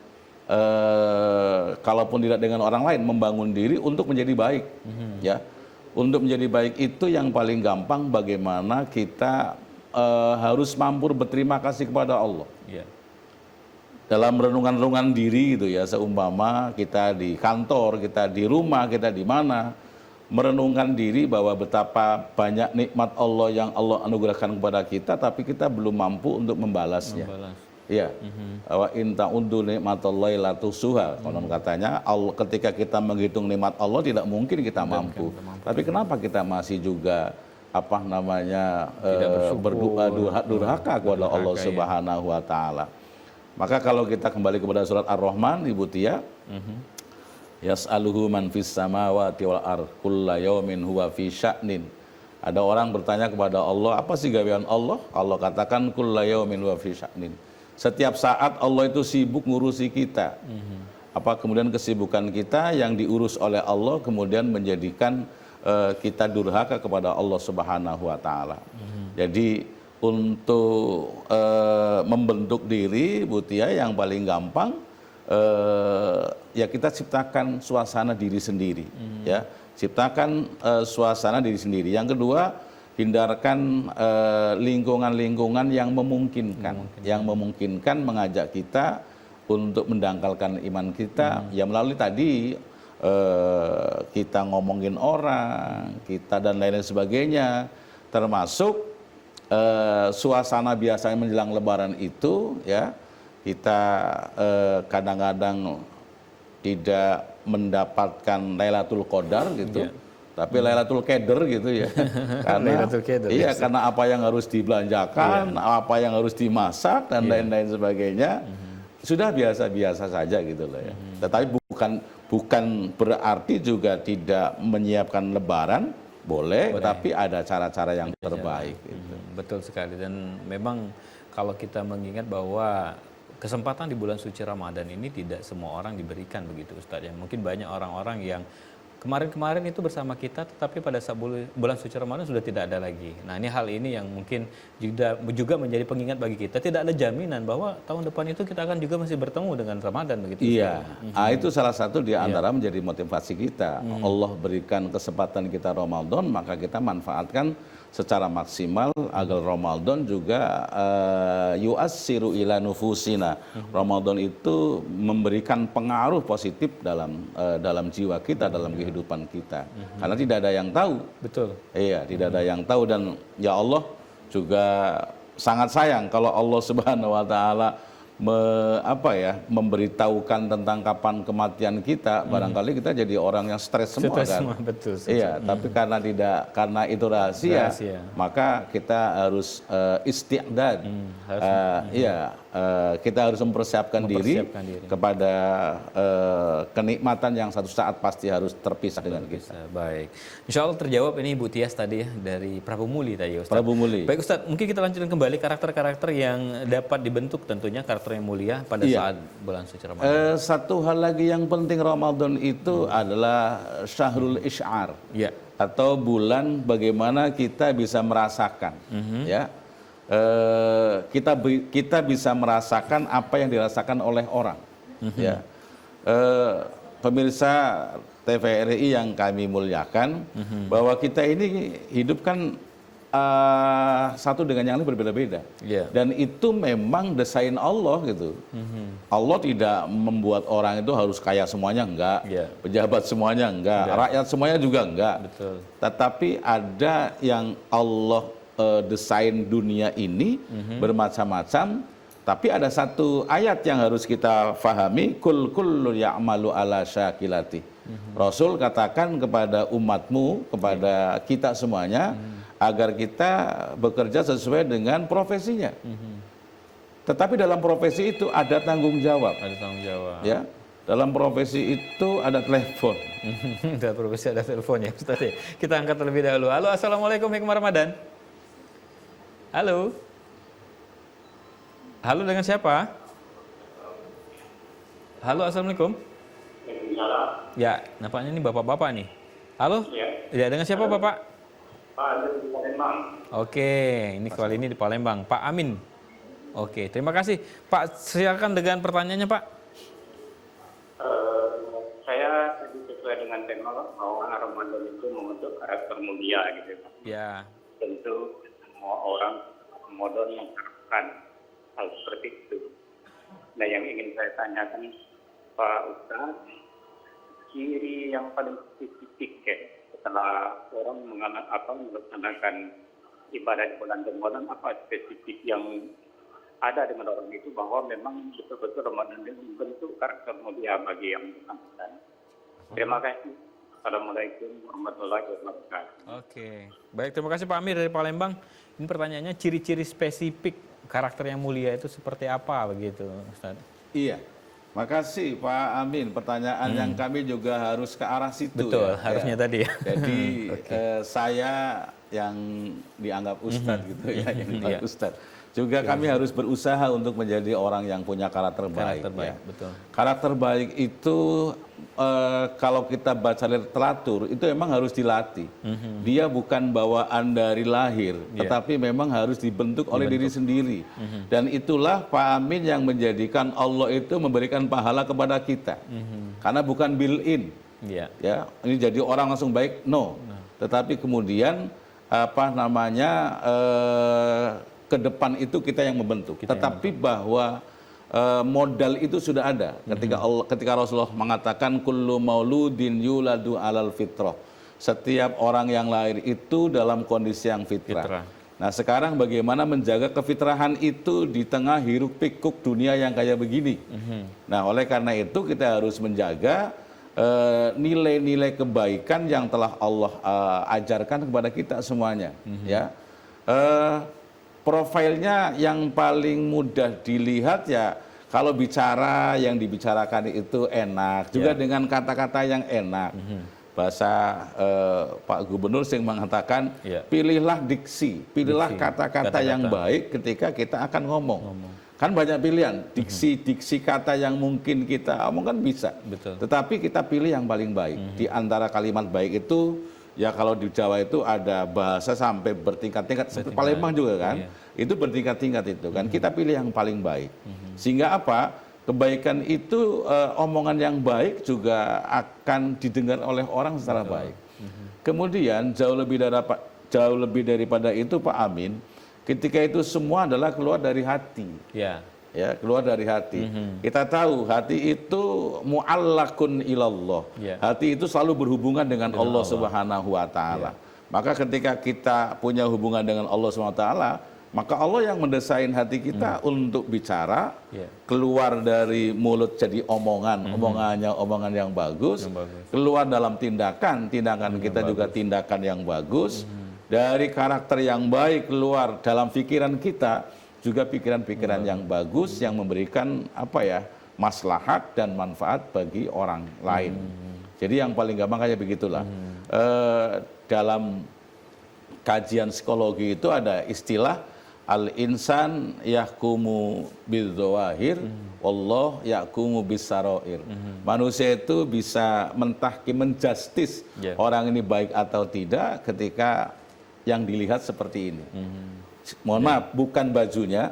Speaker 2: kalaupun tidak dengan orang lain, membangun diri untuk menjadi baik. Ya, untuk menjadi baik itu yang paling gampang bagaimana kita harus mampu berterima kasih kepada Allah. Dalam renungan-renungan diri gitu ya, seumpama kita di kantor, kita di rumah, kita di mana, merenungkan diri bahwa betapa banyak nikmat Allah yang Allah anugerahkan kepada kita, tapi kita belum mampu untuk membalasnya. Iya. Wa in ta'uddu nikmatallahi la tuhsuha. Konon katanya ketika kita menghitung nikmat Allah tidak mungkin kita mampu. Tapi kenapa kita masih juga durhaka kepada Allah Subhanahu wa taala? Maka kalau kita kembali kepada surat Ar-Rahman, Ibu Tia, yas'aluhu man fis samawati wal ardh kulla yaumin huwa fi sya'nin. Ada orang bertanya kepada Allah, apa sih gawean Allah? Allah katakan kulla yaumin huwa fi sya'nin. Setiap saat Allah itu sibuk ngurusi kita. Kemudian kesibukan kita yang diurus oleh Allah kemudian menjadikan kita durhaka kepada Allah Subhanahu wa taala. Jadi untuk membentuk diri, Bu Tia, yang paling gampang ya kita ciptakan suasana diri sendiri, ya, ciptakan suasana diri sendiri. Yang kedua, hindarkan lingkungan-lingkungan yang memungkinkan mengajak kita untuk mendangkalkan iman kita, ya melalui tadi kita ngomongin orang, kita dan lain-lain sebagainya, termasuk suasana biasanya menjelang Lebaran itu, ya, kita kadang-kadang tidak mendapatkan Lailatul Qadar gitu, tapi Lailatul Qadar gitu ya, karena karena apa yang harus dibelanjakan, apa yang harus dimasak dan lain-lain sebagainya, sudah biasa-biasa saja gitu loh ya. Tetapi bukan berarti juga tidak menyiapkan Lebaran. Boleh, tapi ada cara-cara yang terbaik. Gitu.
Speaker 1: Betul sekali, dan memang kalau kita mengingat bahwa kesempatan di bulan suci Ramadan ini tidak semua orang diberikan begitu Ustadz ya. Mungkin banyak orang-orang yang kemarin-kemarin itu bersama kita, tetapi pada saat bulan suci Ramadan sudah tidak ada lagi. Nah, ini hal ini yang mungkin juga menjadi pengingat bagi kita. Tidak ada jaminan bahwa tahun depan itu kita akan juga masih bertemu dengan Ramadan begitu.
Speaker 2: Iya, itu salah satu di antara menjadi motivasi kita. Allah berikan kesempatan kita Ramadan, maka kita manfaatkan secara maksimal agar Ramadan juga yu'assiru ila nufusina. Ramadan itu memberikan pengaruh positif dalam jiwa kita, dalam kehidupan kita. Karena tidak ada yang tahu.
Speaker 1: Betul.
Speaker 2: Iya, tidak ada yang tahu, dan ya Allah juga sangat sayang kalau Allah Subhanahu wa taala memberitahukan tentang kapan kematian kita, barangkali kita jadi orang yang stres semua
Speaker 1: Stres
Speaker 2: kan.
Speaker 1: semua, betul.
Speaker 2: Iya, tapi karena itu rahasia, maka kita harus isti'dad. Kita harus mempersiapkan diri kepada kenikmatan yang satu saat pasti harus terpisah dengan kita.
Speaker 1: Baik. Insya Allah terjawab ini Bu Tias tadi ya, dari Prabu Muli tadi ya Ustaz.
Speaker 2: Prabu Muli.
Speaker 1: Baik Ustaz, mungkin kita lanjutkan kembali karakter-karakter yang dapat dibentuk tentunya karakter yang mulia pada saat bulan suci Ramadan.
Speaker 2: Satu hal lagi yang penting Ramadan itu adalah syahrul isy'ar.
Speaker 1: Ya.
Speaker 2: Atau bulan bagaimana kita bisa merasakan, ya. Kita bisa merasakan apa yang dirasakan oleh orang, ya. Pemirsa TVRI yang kami muliakan, bahwa kita ini hidup kan satu dengan yang lain berbeda-beda, dan itu memang desain Allah gitu. Allah tidak membuat orang itu harus kaya semuanya, enggak, pejabat semuanya enggak, rakyat semuanya juga enggak.
Speaker 1: Betul.
Speaker 2: Tetapi ada yang Allah desain dunia ini bermacam-macam. Tapi ada satu ayat yang harus kita fahami, kullu ya'malu ala syakilati. Rasul katakan kepada umatmu, kepada kita semuanya, agar kita bekerja sesuai dengan profesinya. Tetapi dalam profesi itu ada tanggung jawab.
Speaker 1: Ada tanggung jawab.
Speaker 2: Ya, dalam profesi itu ada telepon.
Speaker 1: Dalam profesi ada telepon ya Ustaz ya. Kita angkat terlebih dahulu. Halo, assalamualaikum, hikmah Ramadan. Halo. Halo, dengan siapa? Halo, assalamualaikum. Ya, nampaknya ini bapak-bapak nih. Halo. Ya, dengan siapa bapak?
Speaker 6: Pak, di Palembang.
Speaker 1: Oke, ini kali ini di Palembang. Pak Amin. Oke, terima kasih. Pak, silakan dengan pertanyaannya, Pak.
Speaker 6: Saya sesuai dengan tema bahwa Ramadan itu membentuk karakter mulia gitu.
Speaker 1: Ya.
Speaker 6: Tentu semua orang Ramadan mengharapkan hal seperti itu. Nah, yang ingin saya tanyakan Pak Ustaz, ciri yang paling spesifik ya, setelah orang melaksanakan ibadah di bulan Ramadan, apa spesifik yang ada dengan orang itu bahwa memang betul-betul Ramadan itu membentuk karakter mulia bagi yang bersangkutan. Terima kasih. Assalamualaikum warahmatullahi wabarakatuh.
Speaker 1: Oke, baik, terima kasih Pak Amir dari Palembang. Ini pertanyaannya, ciri-ciri spesifik karakter yang mulia itu seperti apa begitu, Ustaz?
Speaker 2: Iya. Makasih Pak Amin, pertanyaan yang kami juga harus ke arah situ.
Speaker 1: Betul,
Speaker 2: ya.
Speaker 1: harusnya tadi ya.
Speaker 2: Jadi saya yang dianggap ustadz gitu ya, yang dianggap ustadz. Juga kami harus berusaha untuk menjadi orang yang punya karakter baik.
Speaker 1: Karakter baik,
Speaker 2: Ya.
Speaker 1: betul.
Speaker 2: Karakter baik itu kalau kita baca literatur itu memang harus dilatih. Dia bukan bawaan dari lahir, tetapi memang harus dibentuk oleh diri sendiri. Dan itulah Pak Amin yang menjadikan Allah itu memberikan pahala kepada kita. Karena bukan built-in. Ya, ini jadi orang langsung baik, no. Tetapi kemudian ke depan itu kita yang membentuk. Tetapi bahwa modal itu sudah ada ketika Rasulullah mengatakan kullu mauludin yuladu alal fitrah. Setiap orang yang lahir itu dalam kondisi yang fitrah. Nah, sekarang bagaimana menjaga kefitrahan itu di tengah hiruk pikuk dunia yang kayak begini. Nah, oleh karena itu kita harus menjaga nilai-nilai kebaikan yang telah Allah ajarkan kepada kita semuanya. Ya. Profilnya yang paling mudah dilihat ya kalau bicara yang dibicarakan itu enak, juga dengan kata-kata yang enak. Bahasa Pak Gubernur sering mengatakan pilihlah diksi, pilihlah kata-kata yang baik ketika kita akan ngomong. Kan banyak pilihan, diksi kata yang mungkin kita omong kan bisa. Tetapi kita pilih yang paling baik. Di antara kalimat baik itu ya kalau di Jawa itu ada bahasa sampai bertingkat-tingkat, seperti Palembang juga kan, itu bertingkat-tingkat itu kan, kita pilih yang paling baik. Sehingga apa, kebaikan itu, omongan yang baik juga akan didengar oleh orang secara baik. Kemudian jauh lebih jauh lebih daripada itu Pak Amin, ketika itu semua adalah keluar dari hati.
Speaker 1: Ya.
Speaker 2: Ya, keluar dari hati. Kita tahu hati itu mu'allakun ilallah.
Speaker 1: Ya.
Speaker 2: Hati itu selalu berhubungan dengan Allah Subhanahu wa taala. Maka ketika kita punya hubungan dengan Allah Subhanahu wa taala, maka Allah yang mendesain hati kita untuk bicara, keluar dari mulut jadi omongan, omongan yang bagus, keluar dalam tindakan kita juga tindakan yang bagus, dari karakter yang baik keluar dalam pikiran kita, juga pikiran-pikiran yang bagus yang memberikan maslahat dan manfaat bagi orang lain. Jadi yang paling gampang kayak begitulah. Dalam kajian psikologi itu ada istilah al-insan yahkumu bidzawahir, wallah yahkumu bisarair. Manusia itu bisa menjustis orang ini baik atau tidak ketika yang dilihat seperti ini. Mohon maaf, bukan bajunya,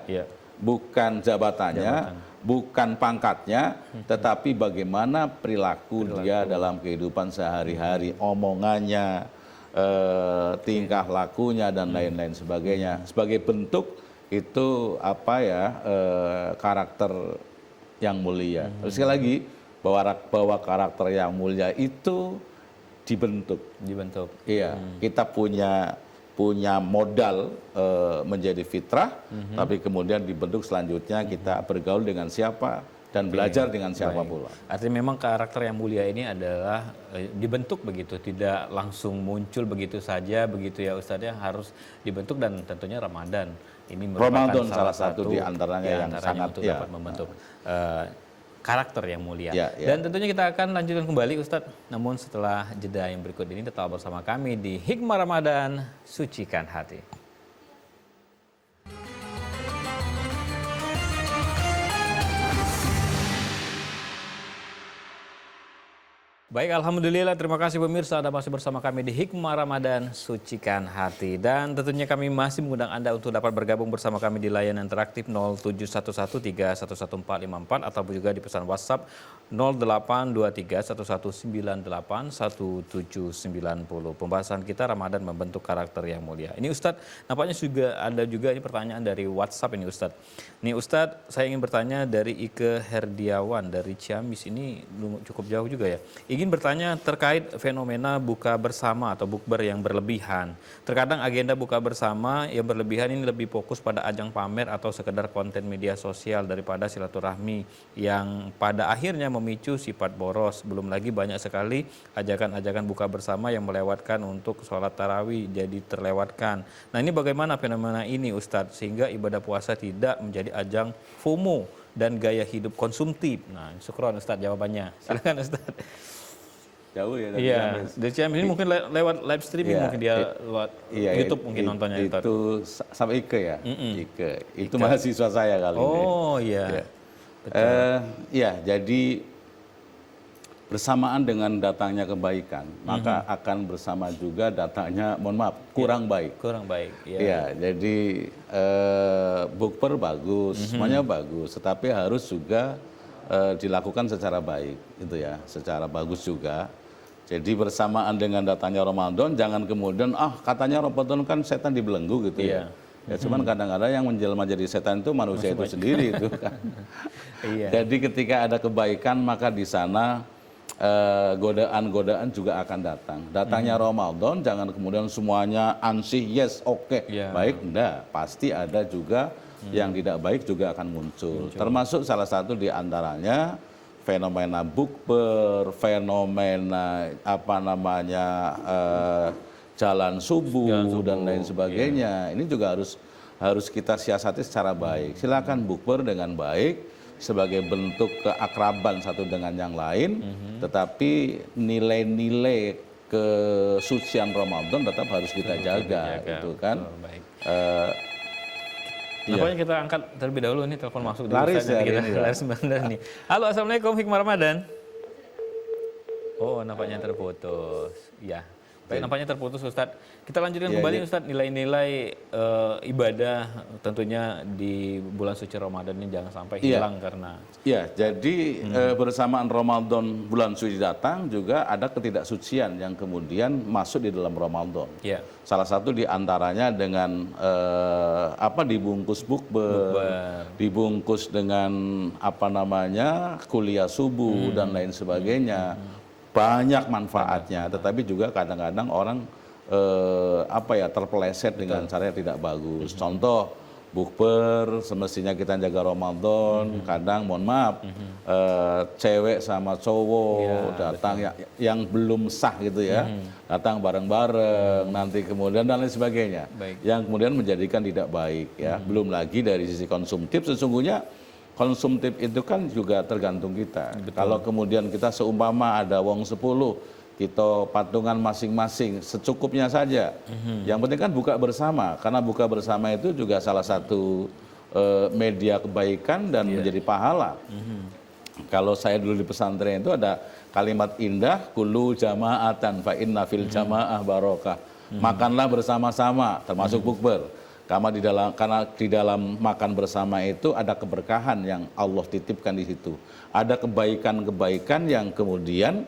Speaker 2: bukan jabatannya, bukan pangkatnya, tetapi bagaimana perilaku dia dalam kehidupan sehari-hari, omongannya, tingkah lakunya dan lain-lain sebagainya. Sebagai bentuk itu karakter yang mulia. Terus sekali lagi bahwa karakter yang mulia itu dibentuk. Iya, kita punya modal menjadi fitrah, tapi kemudian dibentuk selanjutnya kita bergaul dengan siapa dan belajar dengan siapa pula.
Speaker 1: Artinya memang karakter yang mulia ini adalah dibentuk begitu, tidak langsung muncul begitu saja begitu ya Ustadz ya, harus dibentuk dan tentunya Ramadan ini merupakan salah satu
Speaker 2: di antaranya yang sangat
Speaker 1: untuk dapat membentuk karakter yang mulia. Dan tentunya kita akan lanjutkan kembali Ustadz, namun setelah jeda yang berikut ini tetap bersama kami di Hikmah Ramadan, Sucikan Hati. Baik, Alhamdulillah, terima kasih pemirsa Anda masih bersama kami di Hikmah Ramadan, Sucikan Hati. Dan tentunya kami masih mengundang Anda untuk dapat bergabung bersama kami di layanan interaktif 0711311454 ataupun juga di pesan WhatsApp 082311981790. Pembahasan kita Ramadan membentuk karakter yang mulia. Ini Ustadz, nampaknya juga ada juga ini pertanyaan dari WhatsApp ini Ustadz. Nih Ustadz, saya ingin bertanya dari Ike Herdiawan dari Ciamis, ini cukup jauh juga ya. Ingin bertanya terkait fenomena buka bersama atau bukber yang berlebihan. Terkadang agenda buka bersama yang berlebihan ini lebih fokus pada ajang pamer atau sekedar konten media sosial daripada silaturahmi yang pada akhirnya memicu sifat boros. Belum lagi banyak sekali ajakan-ajakan buka bersama yang melewatkan untuk sholat tarawih jadi terlewatkan. Nah ini bagaimana fenomena ini Ustadz sehingga ibadah puasa tidak menjadi ajang FOMO dan gaya hidup konsumtif. Nah, syukron Ustadz jawabannya. Silakan Ustadz.
Speaker 2: Jauh ya dari
Speaker 1: Ciamis. Dari Ciamis ini mungkin lewat live streaming mungkin dia lewat YouTube mungkin nontonnya Ustadz.
Speaker 2: Itu sama Ike ya. Ike. Itu mahasiswa saya kali ini.
Speaker 1: Oh iya.
Speaker 2: Iya, jadi bersamaan dengan datangnya kebaikan, maka akan bersama juga datangnya, mohon maaf, kurang baik.
Speaker 1: Kurang baik.
Speaker 2: Iya, jadi bukber bagus, semuanya bagus, tetapi harus juga dilakukan secara baik, itu ya, secara bagus juga. Jadi bersamaan dengan datangnya Ramadan, jangan kemudian katanya Ramadan kan setan dibelenggu gitu ya. Ya cuman kadang-kadang yang menjelma jadi setan itu manusia itu sendiri itu kan. Jadi ketika ada kebaikan maka di sana godaan-godaan juga akan datang. Datangnya Ramadan jangan kemudian semuanya ansih yes oke, baik enggak, pasti ada juga yang tidak baik juga akan muncul. Termasuk salah satu di antaranya fenomena bukber, fenomena jalan subuh dan lain sebagainya. Ini juga harus kita siasati secara baik. Silakan bukber dengan baik sebagai bentuk keakraban satu dengan yang lain, tetapi nilai-nilai kesucian Ramadan tetap harus kita jaga, itu kan.
Speaker 1: Nampaknya kita angkat terlebih dahulu nih, telepon masuk di
Speaker 2: laris ya,
Speaker 1: laris sebentar nih. Halo, assalamualaikum, Hikmah Ramadan. Oh, nampaknya terputus. Ya, Baik, nampaknya terputus Ustadz. Kita lanjutkan
Speaker 2: Iya,
Speaker 1: kembali
Speaker 2: iya.
Speaker 1: Ustadz, nilai-nilai ibadah tentunya di bulan suci Ramadan ini jangan sampai
Speaker 2: Iya.
Speaker 1: hilang karena
Speaker 2: Ya, jadi bersamaan Ramadan bulan suci datang juga ada ketidaksucian yang kemudian masuk di dalam Ramadan.
Speaker 1: ya
Speaker 2: Salah satu di antaranya dengan dibungkus bukber, dibungkus dengan kuliah subuh dan lain sebagainya. Banyak manfaatnya, tetapi juga kadang-kadang orang terpeleset dengan cara yang tidak bagus. Contoh bukber, semestinya kita jaga Ramadan, kadang mohon maaf cewek sama cowok datang yang belum sah gitu ya, datang bareng-bareng, nanti kemudian dan lain sebagainya, yang kemudian menjadikan tidak baik ya. Belum lagi dari sisi konsumtif, sesungguhnya konsumtif itu kan juga tergantung kita. Kalau kemudian kita seumpama ada wong 10, kita patungan masing-masing secukupnya saja. Yang penting kan buka bersama, karena buka bersama itu juga salah satu media kebaikan dan menjadi pahala. Kalau saya dulu di pesantren itu ada kalimat indah, kullu jama'atan fa inna fil jama'ah barokah. Makanlah bersama-sama, termasuk bukber. Karena di dalam makan bersama itu ada keberkahan yang Allah titipkan di situ. Ada kebaikan-kebaikan yang kemudian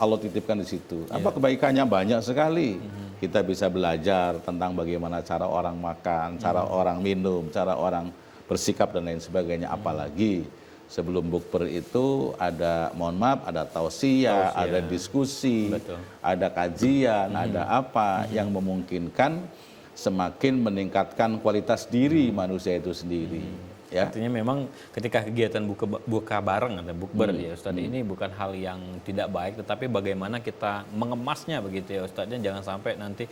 Speaker 2: Allah titipkan di situ. Apa kebaikannya? Banyak sekali. Kita bisa belajar tentang bagaimana cara orang makan, cara orang minum, cara orang bersikap dan lain sebagainya. Apalagi sebelum bukber itu ada, mohon maaf, ada tausiah, ada diskusi, ada kajian, ada apa yang memungkinkan semakin meningkatkan kualitas diri manusia itu sendiri. Ya.
Speaker 1: Artinya memang ketika kegiatan buka bareng atau bukber ya Ustadz, ini bukan hal yang tidak baik, tetapi bagaimana kita mengemasnya begitu ya Ustadznya, jangan sampai nanti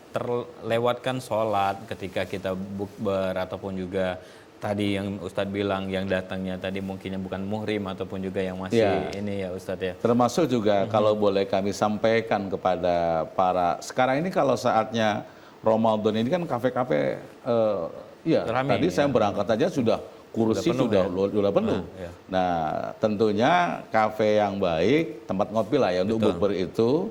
Speaker 1: terlewatkan sholat ketika kita bukber, ataupun juga tadi yang Ustadz bilang yang datangnya tadi mungkin yang bukan muhrim ataupun juga yang masih ini ya Ustadz ya.
Speaker 2: Termasuk juga kalau boleh kami sampaikan kepada sekarang ini kalau saatnya Ramadan ini kan kafe-kafe
Speaker 1: Rame,
Speaker 2: tadi saya berangkat aja sudah kursi sudah penuh. Nah, tentunya kafe yang baik, tempat ngopi lah ya untuk bukber itu,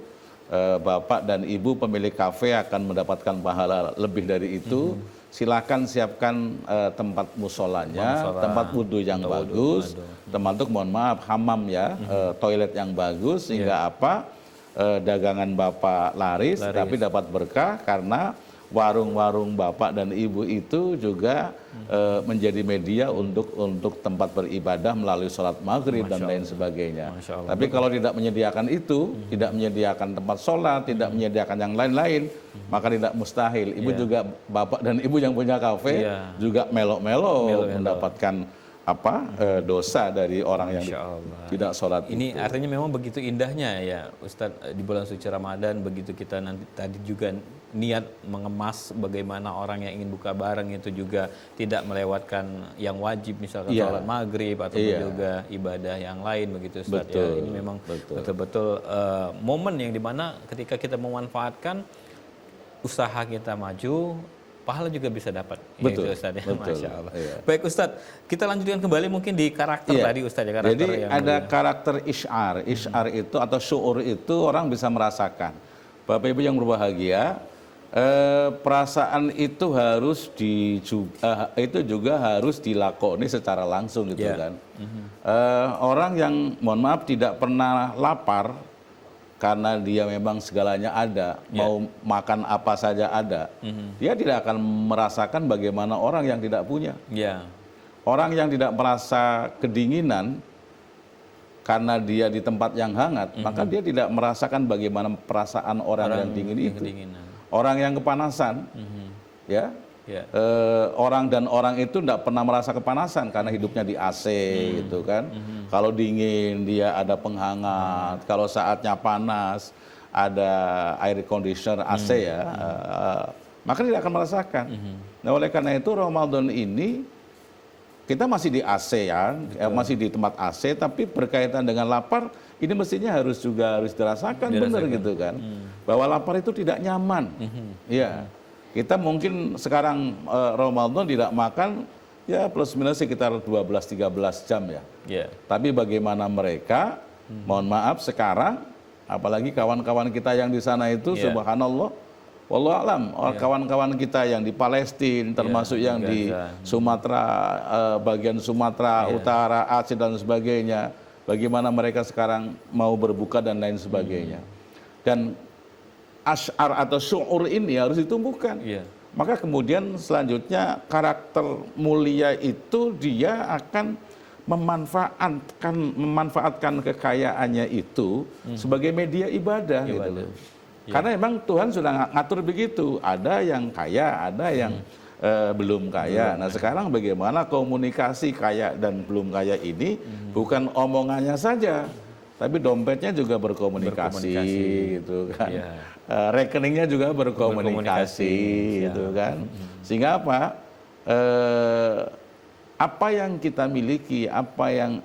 Speaker 2: Bapak dan Ibu pemilik kafe akan mendapatkan pahala lebih dari itu. Silakan siapkan tempat musolanya, tempat wudhu yang bagus, termasuk mohon maaf hamam ya, toilet yang bagus sehingga dagangan Bapak laris, tapi dapat berkah karena warung-warung Bapak dan Ibu itu juga menjadi media untuk tempat beribadah melalui sholat maghrib dan lain sebagainya. Tapi kalau tidak menyediakan itu, tidak menyediakan tempat sholat, tidak menyediakan yang lain-lain, maka tidak mustahil. Ibu juga, Bapak dan Ibu yang punya kafe juga melo-melo mendapatkan dosa dari orang yang tidak sholat.
Speaker 1: Ini artinya memang begitu indahnya ya Ustadz di bulan suci Ramadan, begitu kita nanti tadi juga niat mengemas bagaimana orang yang ingin buka bareng itu juga tidak melewatkan yang wajib, misalkan sholat maghrib ataupun juga ibadah yang lain begitu Ustadz ya. Ini memang betul-betul momen yang dimana ketika kita memanfaatkan usaha kita maju, pahala juga bisa dapat.
Speaker 2: Betul,
Speaker 1: itu Ustadz ya.
Speaker 2: betul.
Speaker 1: Masya Allah.
Speaker 2: Iya.
Speaker 1: Baik Ustadz, kita lanjutkan kembali mungkin di karakter tadi Ustadz ya. Karakter
Speaker 2: Jadi
Speaker 1: yang
Speaker 2: ada karakter isyar. Isyar itu atau syuur itu orang bisa merasakan. Bapak Ibu yang berbahagia, perasaan itu harus itu juga harus dilakoni secara langsung gitu kan. Orang yang mohon maaf tidak pernah lapar karena dia memang segalanya ada, mau makan apa saja ada, dia tidak akan merasakan bagaimana orang yang tidak punya. Orang yang tidak merasa kedinginan karena dia di tempat yang hangat, maka dia tidak merasakan bagaimana perasaan orang yang dingin itu. Orang yang kepanasan, orang itu tidak pernah merasa kepanasan karena hidupnya di AC gitu kan. Kalau dingin dia ada penghangat, kalau saatnya panas ada air conditioner AC maka tidak akan merasakan. Nah, oleh karena itu Ramadan ini kita masih di AC masih di tempat AC, tapi berkaitan dengan lapar ini mestinya harus dirasakan benar gitu kan. Bahwa lapar itu tidak nyaman. Kita mungkin sekarang Ramadan tidak makan ya plus minus sekitar 12-13 jam ya. Tapi bagaimana mereka, mohon maaf sekarang Apalagi kawan-kawan kita yang di sana itu subhanallah, wallahu alam, kawan-kawan kita yang di Palestina, termasuk yang di Sumatera, bagian Sumatera Utara, Aceh dan sebagainya, bagaimana mereka sekarang mau berbuka dan lain sebagainya. Dan asy'ar atau syu'ur ini harus ditumbuhkan. Maka kemudian selanjutnya karakter mulia itu dia akan memanfaatkan kekayaannya itu sebagai media ibadah gitu loh. Karena memang Tuhan sudah ngatur begitu. Ada yang kaya, ada yang belum kaya. Nah sekarang bagaimana komunikasi kaya dan belum kaya ini bukan omongannya saja, tapi dompetnya juga berkomunikasi gitu kan. Rekeningnya juga berkomunikasi gitu kan. Sehingga apa yang kita miliki, apa yang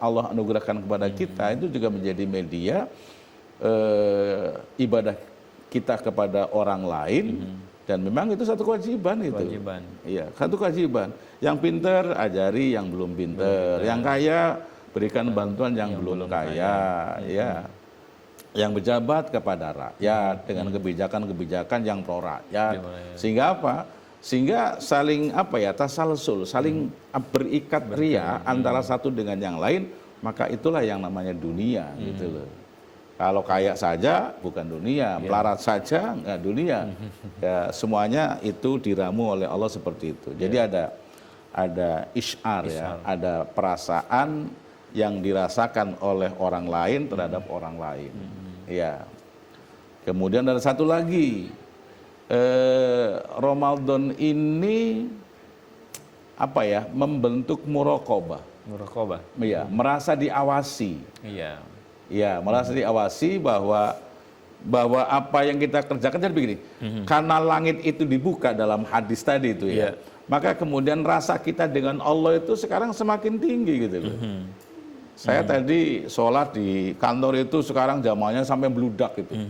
Speaker 2: Allah anugerahkan kepada kita itu juga menjadi media ibadah kita kepada orang lain, dan memang itu satu kewajiban itu. Iya, satu kewajiban. Yang pinter ajari yang belum pinter, yang kaya berikan bantuan yang belum kaya, ya. Yang berjabat kepada rakyat dengan kebijakan-kebijakan yang pro rakyat. Sehingga apa? Sehingga saling tasalsul, saling berikat ria antara satu dengan yang lain, maka itulah yang namanya dunia gitu loh. Kalau kaya saja bukan dunia, melarat saja enggak dunia. Ya, semuanya itu diramu oleh Allah seperti itu. Jadi ada isy'ar ya, ada perasaan yang dirasakan oleh orang lain terhadap orang lain. Ya. Kemudian ada satu lagi, Ramadan ini membentuk muraqabah. Iya, merasa diawasi. Iya, merasa diawasi bahwa apa yang kita kerjakan. Jadi begini, karena langit itu dibuka dalam hadis tadi itu ya, maka kemudian rasa kita dengan Allah itu sekarang semakin tinggi gitu loh. Saya tadi sholat di kantor itu sekarang jamaahnya sampai beludak gitu,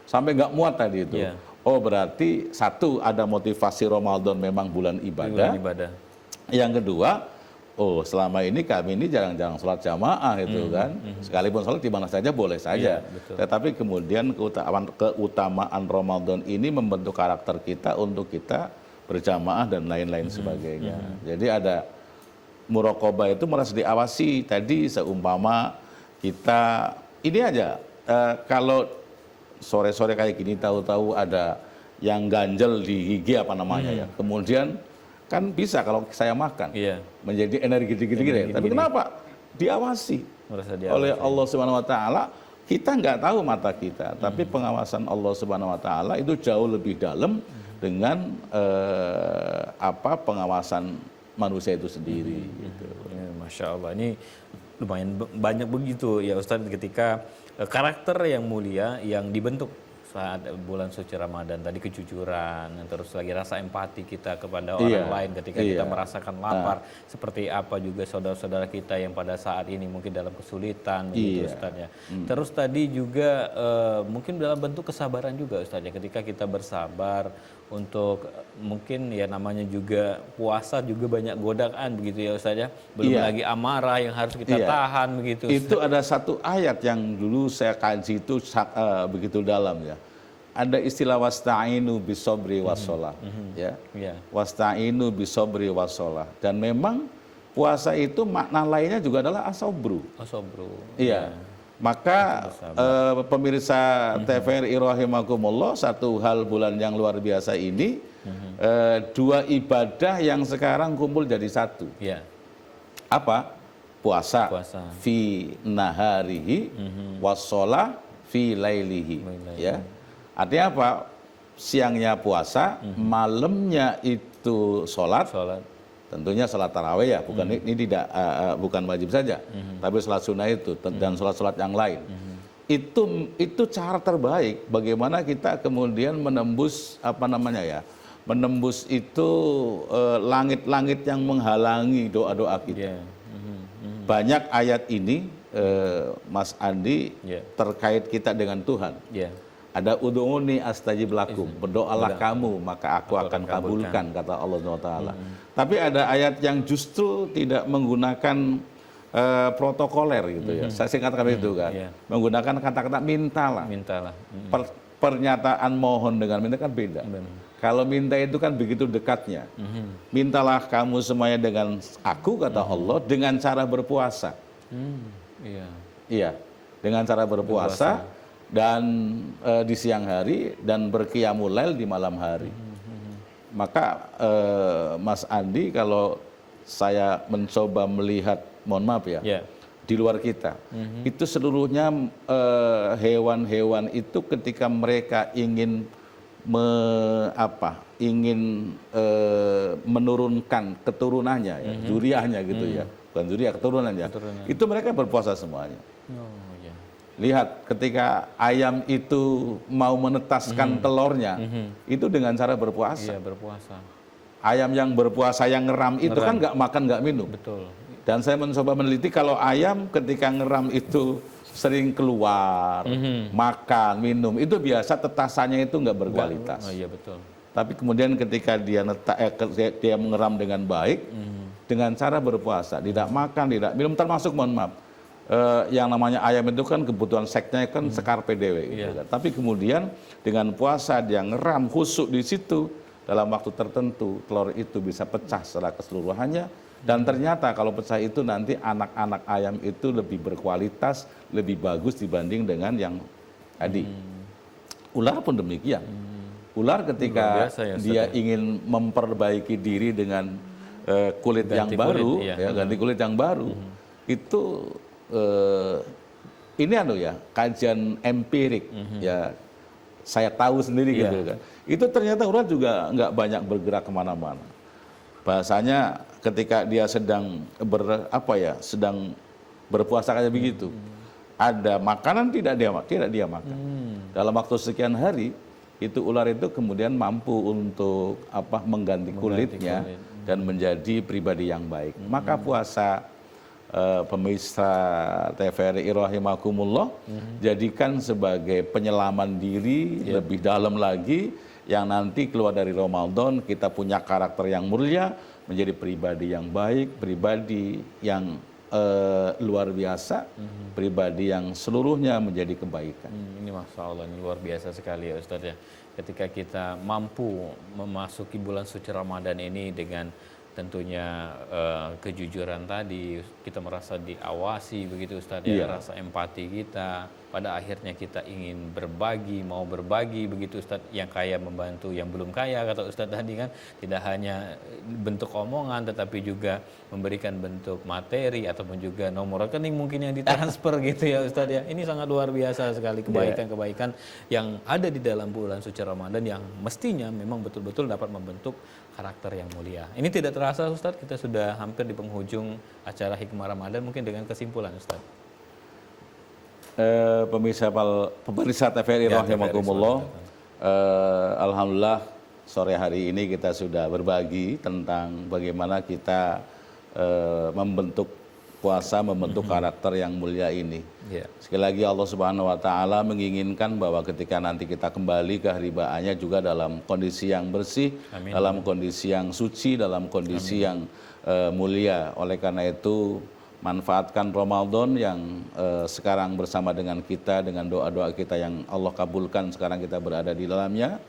Speaker 2: sampai nggak muat tadi itu. Oh berarti satu, ada motivasi Ramadan memang bulan ibadah. Yang kedua, oh selama ini kami ini jarang-jarang sholat jamaah itu kan. Sekalipun sholat di mana saja boleh saja. Tetapi kemudian keutamaan Ramadan ini membentuk karakter kita untuk kita berjamaah dan lain-lain sebagainya. Jadi ada muraqabah itu merasa diawasi. Tadi seumpama kita ini aja, kalau sore-sore kayak gini tahu-tahu ada yang ganjel di gigi ya. Kemudian kan bisa kalau saya makan menjadi energi dikit-dikit. Tapi kenapa? Diawasi oleh Allah Subhanahu wa taala. Kita nggak tahu mata kita, tapi pengawasan Allah Subhanahu wa taala itu jauh lebih dalam dengan pengawasan manusia itu sendiri gitu.
Speaker 1: Ya, Masya Allah, ini lumayan banyak begitu ya Ustadz, ketika karakter yang mulia yang dibentuk saat bulan suci Ramadan tadi, kejujuran, terus lagi rasa empati kita kepada orang lain ketika kita merasakan lapar, seperti apa juga saudara-saudara kita yang pada saat ini mungkin dalam kesulitan begitu Ustadz ya. Terus tadi juga mungkin dalam bentuk kesabaran juga Ustadz ya, ketika kita bersabar untuk mungkin ya namanya juga puasa juga banyak godaan begitu ya Ustadz ya, belum lagi amarah yang harus kita tahan begitu Ustadz.
Speaker 2: Itu ada satu ayat yang dulu saya kaji itu begitu dalam ya. Ada istilah wasta'inu bisobri wassalah ya. Wasta'inu bisobri wassalah, dan memang puasa itu makna lainnya juga adalah asobru. Iya. Maka pemirsa TVRI rahimakumullah, satu hal bulan yang luar biasa ini, dua ibadah yang sekarang kumpul jadi satu. Apa? Puasa. Fi naharihi wassalah fi lailihi. Ya. Artinya apa? Siangnya puasa, malamnya itu sholat. Tentunya sholat tarawih ya, ini tidak bukan wajib saja, tapi sholat sunnah itu dan sholat-sholat yang lain. Itu cara terbaik bagaimana kita kemudian menembus menembus itu langit-langit yang menghalangi doa-doa kita. Banyak ayat ini Mas Andi terkait kita dengan Tuhan. Ada ud'uni astajib lakum, berdoalah kamu maka aku akan kabulkan, kata Allah SWT. Tapi ada ayat yang justru tidak menggunakan protokoler gitu ya. Saya singkatkan itu kan.
Speaker 1: Iya.
Speaker 2: Menggunakan kata-kata mintalah.
Speaker 1: Mintalah.
Speaker 2: Pernyataan mohon dengan minta kan beda. Kalau minta itu kan begitu dekatnya. Mintalah kamu semuanya dengan aku, kata Allah, dengan cara berpuasa.
Speaker 1: Iya.
Speaker 2: Iya, dengan cara berpuasa dan di siang hari dan berqiyamul lail di malam hari. Maka Mas Andi, kalau saya mencoba melihat, mohon maaf ya,
Speaker 1: Ya.
Speaker 2: di luar kita, itu seluruhnya hewan-hewan itu ketika mereka ingin menurunkan keturunannya, ya, zuriahnya gitu ya, bukan zuriah, keturunannya, itu mereka berpuasa semuanya.
Speaker 1: Oh, ya.
Speaker 2: Lihat, ketika ayam itu mau menetaskan telurnya, itu dengan cara berpuasa.
Speaker 1: Iya, berpuasa.
Speaker 2: Ayam yang berpuasa yang ngeram itu kan nggak makan nggak minum.
Speaker 1: Betul.
Speaker 2: Dan saya mencoba meneliti kalau ayam ketika ngeram itu sering keluar, makan, minum, itu biasa tetasannya itu nggak berkualitas.
Speaker 1: Oh iya, betul.
Speaker 2: Tapi kemudian ketika dia dia mengeram dengan baik, dengan cara berpuasa, tidak makan, tidak minum, termasuk, mohon maaf, yang namanya ayam itu kan kebutuhan seksnya kan sekar PDW gitu kan. Tapi kemudian dengan puasa dia ngeram khusyuk di situ, dalam waktu tertentu telur itu bisa pecah secara keseluruhannya. Dan ternyata kalau pecah itu nanti anak-anak ayam itu lebih berkualitas, lebih bagus dibanding dengan yang tadi. Ular pun demikian. Ular ketika
Speaker 1: biasa ya, Ustaz,
Speaker 2: dia
Speaker 1: ya.
Speaker 2: ingin memperbaiki diri dengan kulit yang
Speaker 1: Ganti
Speaker 2: baru,
Speaker 1: kulit, iya.
Speaker 2: ya, ganti kulit yang baru, itu ini ya kajian empirik, ya saya tahu sendiri gitu kan. Itu ternyata ular juga nggak banyak bergerak kemana-mana. Bahasanya ketika dia sedang sedang berpuasa kayak begitu, ada makanan tidak dia makan. Dalam waktu sekian hari itu ular itu kemudian mampu untuk mengganti kulitnya dan menjadi pribadi yang baik. Maka puasa pemirsa TVRI rahimakumullah, jadikan sebagai penyelaman diri lebih dalam lagi, yang nanti keluar dari Ramadan kita punya karakter yang mulia, menjadi pribadi yang baik, pribadi yang luar biasa, pribadi yang seluruhnya menjadi kebaikan.
Speaker 1: Ini Masya Allah, ini luar biasa sekali ya Ustaz ya. Ketika kita mampu memasuki bulan suci Ramadan ini dengan tentunya kejujuran tadi, kita merasa diawasi begitu Ustaz ya, rasa empati kita, pada akhirnya kita ingin berbagi, mau berbagi begitu Ustaz, yang kaya membantu yang belum kaya kata Ustaz tadi kan, tidak hanya bentuk omongan tetapi juga memberikan bentuk materi ataupun juga nomor rekening mungkin yang ditransfer gitu ya Ustaz ya. Ini sangat luar biasa sekali kebaikan-kebaikan yang ada di dalam bulan suci Ramadan yang mestinya memang betul-betul dapat membentuk karakter yang mulia. Ini tidak terasa Ustaz, kita sudah hampir di penghujung acara Hikmah Ramadan, mungkin dengan kesimpulan Ustaz.
Speaker 2: Pemirsa TVRI rahimakumullah, alhamdulillah sore hari ini kita sudah berbagi tentang bagaimana kita membentuk puasa, membentuk karakter yang mulia ini. Sekali lagi Allah Subhanahu wa taala menginginkan bahwa ketika nanti kita kembali ke haribaannya juga dalam kondisi yang bersih, dalam kondisi yang suci, dalam kondisi yang mulia. Oleh karena itu manfaatkan Ramadan yang sekarang bersama dengan kita, dengan doa-doa kita yang Allah kabulkan, sekarang kita berada di dalamnya.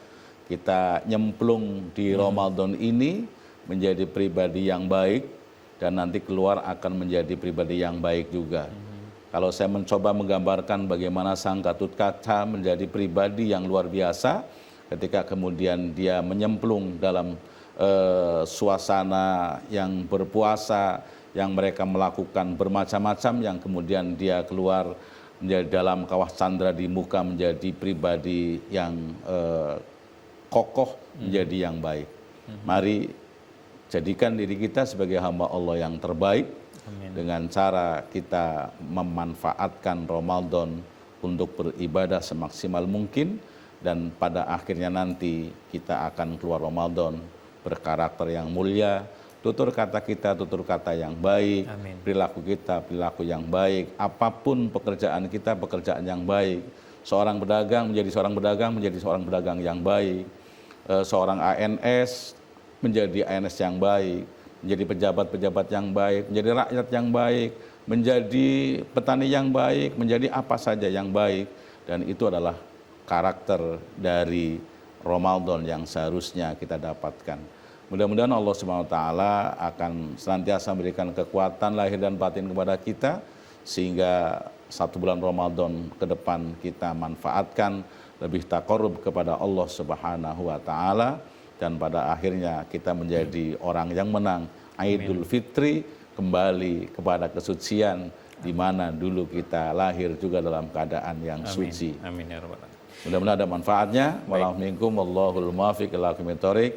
Speaker 2: Kita nyemplung di Ramadan ini menjadi pribadi yang baik, dan nanti keluar akan menjadi pribadi yang baik juga. Kalau saya mencoba menggambarkan bagaimana sang Gatut Kaca menjadi pribadi yang luar biasa ketika kemudian dia menyemplung dalam suasana yang berpuasa, yang mereka melakukan bermacam-macam, yang kemudian dia keluar menjadi dalam kawah candra di muka menjadi pribadi yang kokoh, menjadi yang baik. Mari jadikan diri kita sebagai hamba Allah yang terbaik. Dengan cara kita memanfaatkan Ramadan untuk beribadah semaksimal mungkin, dan pada akhirnya nanti kita akan keluar Ramadan berkarakter yang mulia, tutur kata kita tutur kata yang baik, perilaku kita perilaku yang baik, apapun pekerjaan kita pekerjaan yang baik. Seorang pedagang menjadi seorang pedagang yang baik, seorang ANS menjadi ANS yang baik, menjadi pejabat-pejabat yang baik, menjadi rakyat yang baik, menjadi petani yang baik, menjadi apa saja yang baik, dan itu adalah karakter dari Ramadan yang seharusnya kita dapatkan. Mudah-mudahan Allah Subhanahu wa taala akan senantiasa memberikan kekuatan lahir dan batin kepada kita sehingga 1 bulan Ramadan ke depan kita manfaatkan lebih taqarrub kepada Allah Subhanahu wa taala, dan pada akhirnya kita menjadi orang yang menang Idul Fitri, kembali kepada kesucian di mana dulu kita lahir juga dalam keadaan yang suci.
Speaker 1: Amin ya rabbal alamin.
Speaker 2: Mudah-mudahan ada manfaatnya. Wallahu minkum wallahul muwaffiq ila aqwamit thoriq.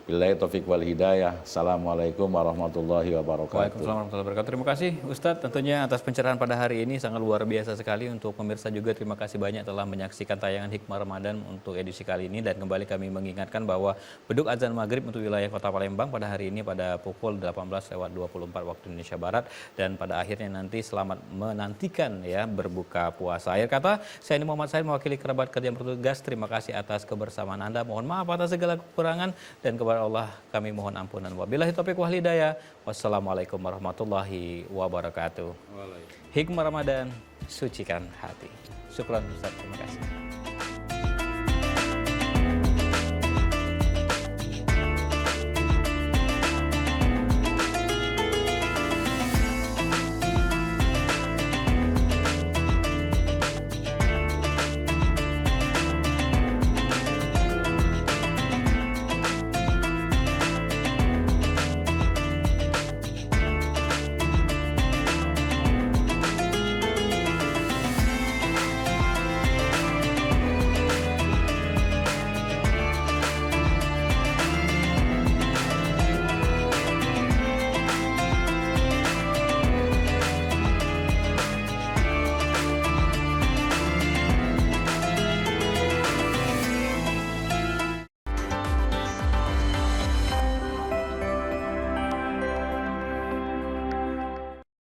Speaker 2: Billahi taufiq wal hidayah. Assalamualaikum warahmatullahi wabarakatuh.
Speaker 1: Waalaikumsalam warahmatullahi wabarakatuh. Terima kasih Ustadz tentunya atas pencerahan pada hari ini, sangat luar biasa sekali. Untuk pemirsa juga terima kasih banyak telah menyaksikan tayangan Hikmah Ramadan untuk edisi kali ini, dan kembali kami mengingatkan bahwa beduk azan maghrib untuk wilayah Kota Palembang pada hari ini pada pukul 18:24 waktu Indonesia Barat, dan pada akhirnya nanti selamat menantikan ya berbuka puasa. Akhir kata, saya ini Muhammad Said mewakili kerabat kerja yang bertugas. Terima kasih atas kebersamaan Anda. Mohon maaf atas segala kekurangan, dan kepada Allah kami mohon ampunan. Wabillahi taufiq wal hidayah. Wassalamualaikum warahmatullahi wabarakatuh. Hikmah Ramadan, sucikan hati. Syukran Ustaz, terima kasih.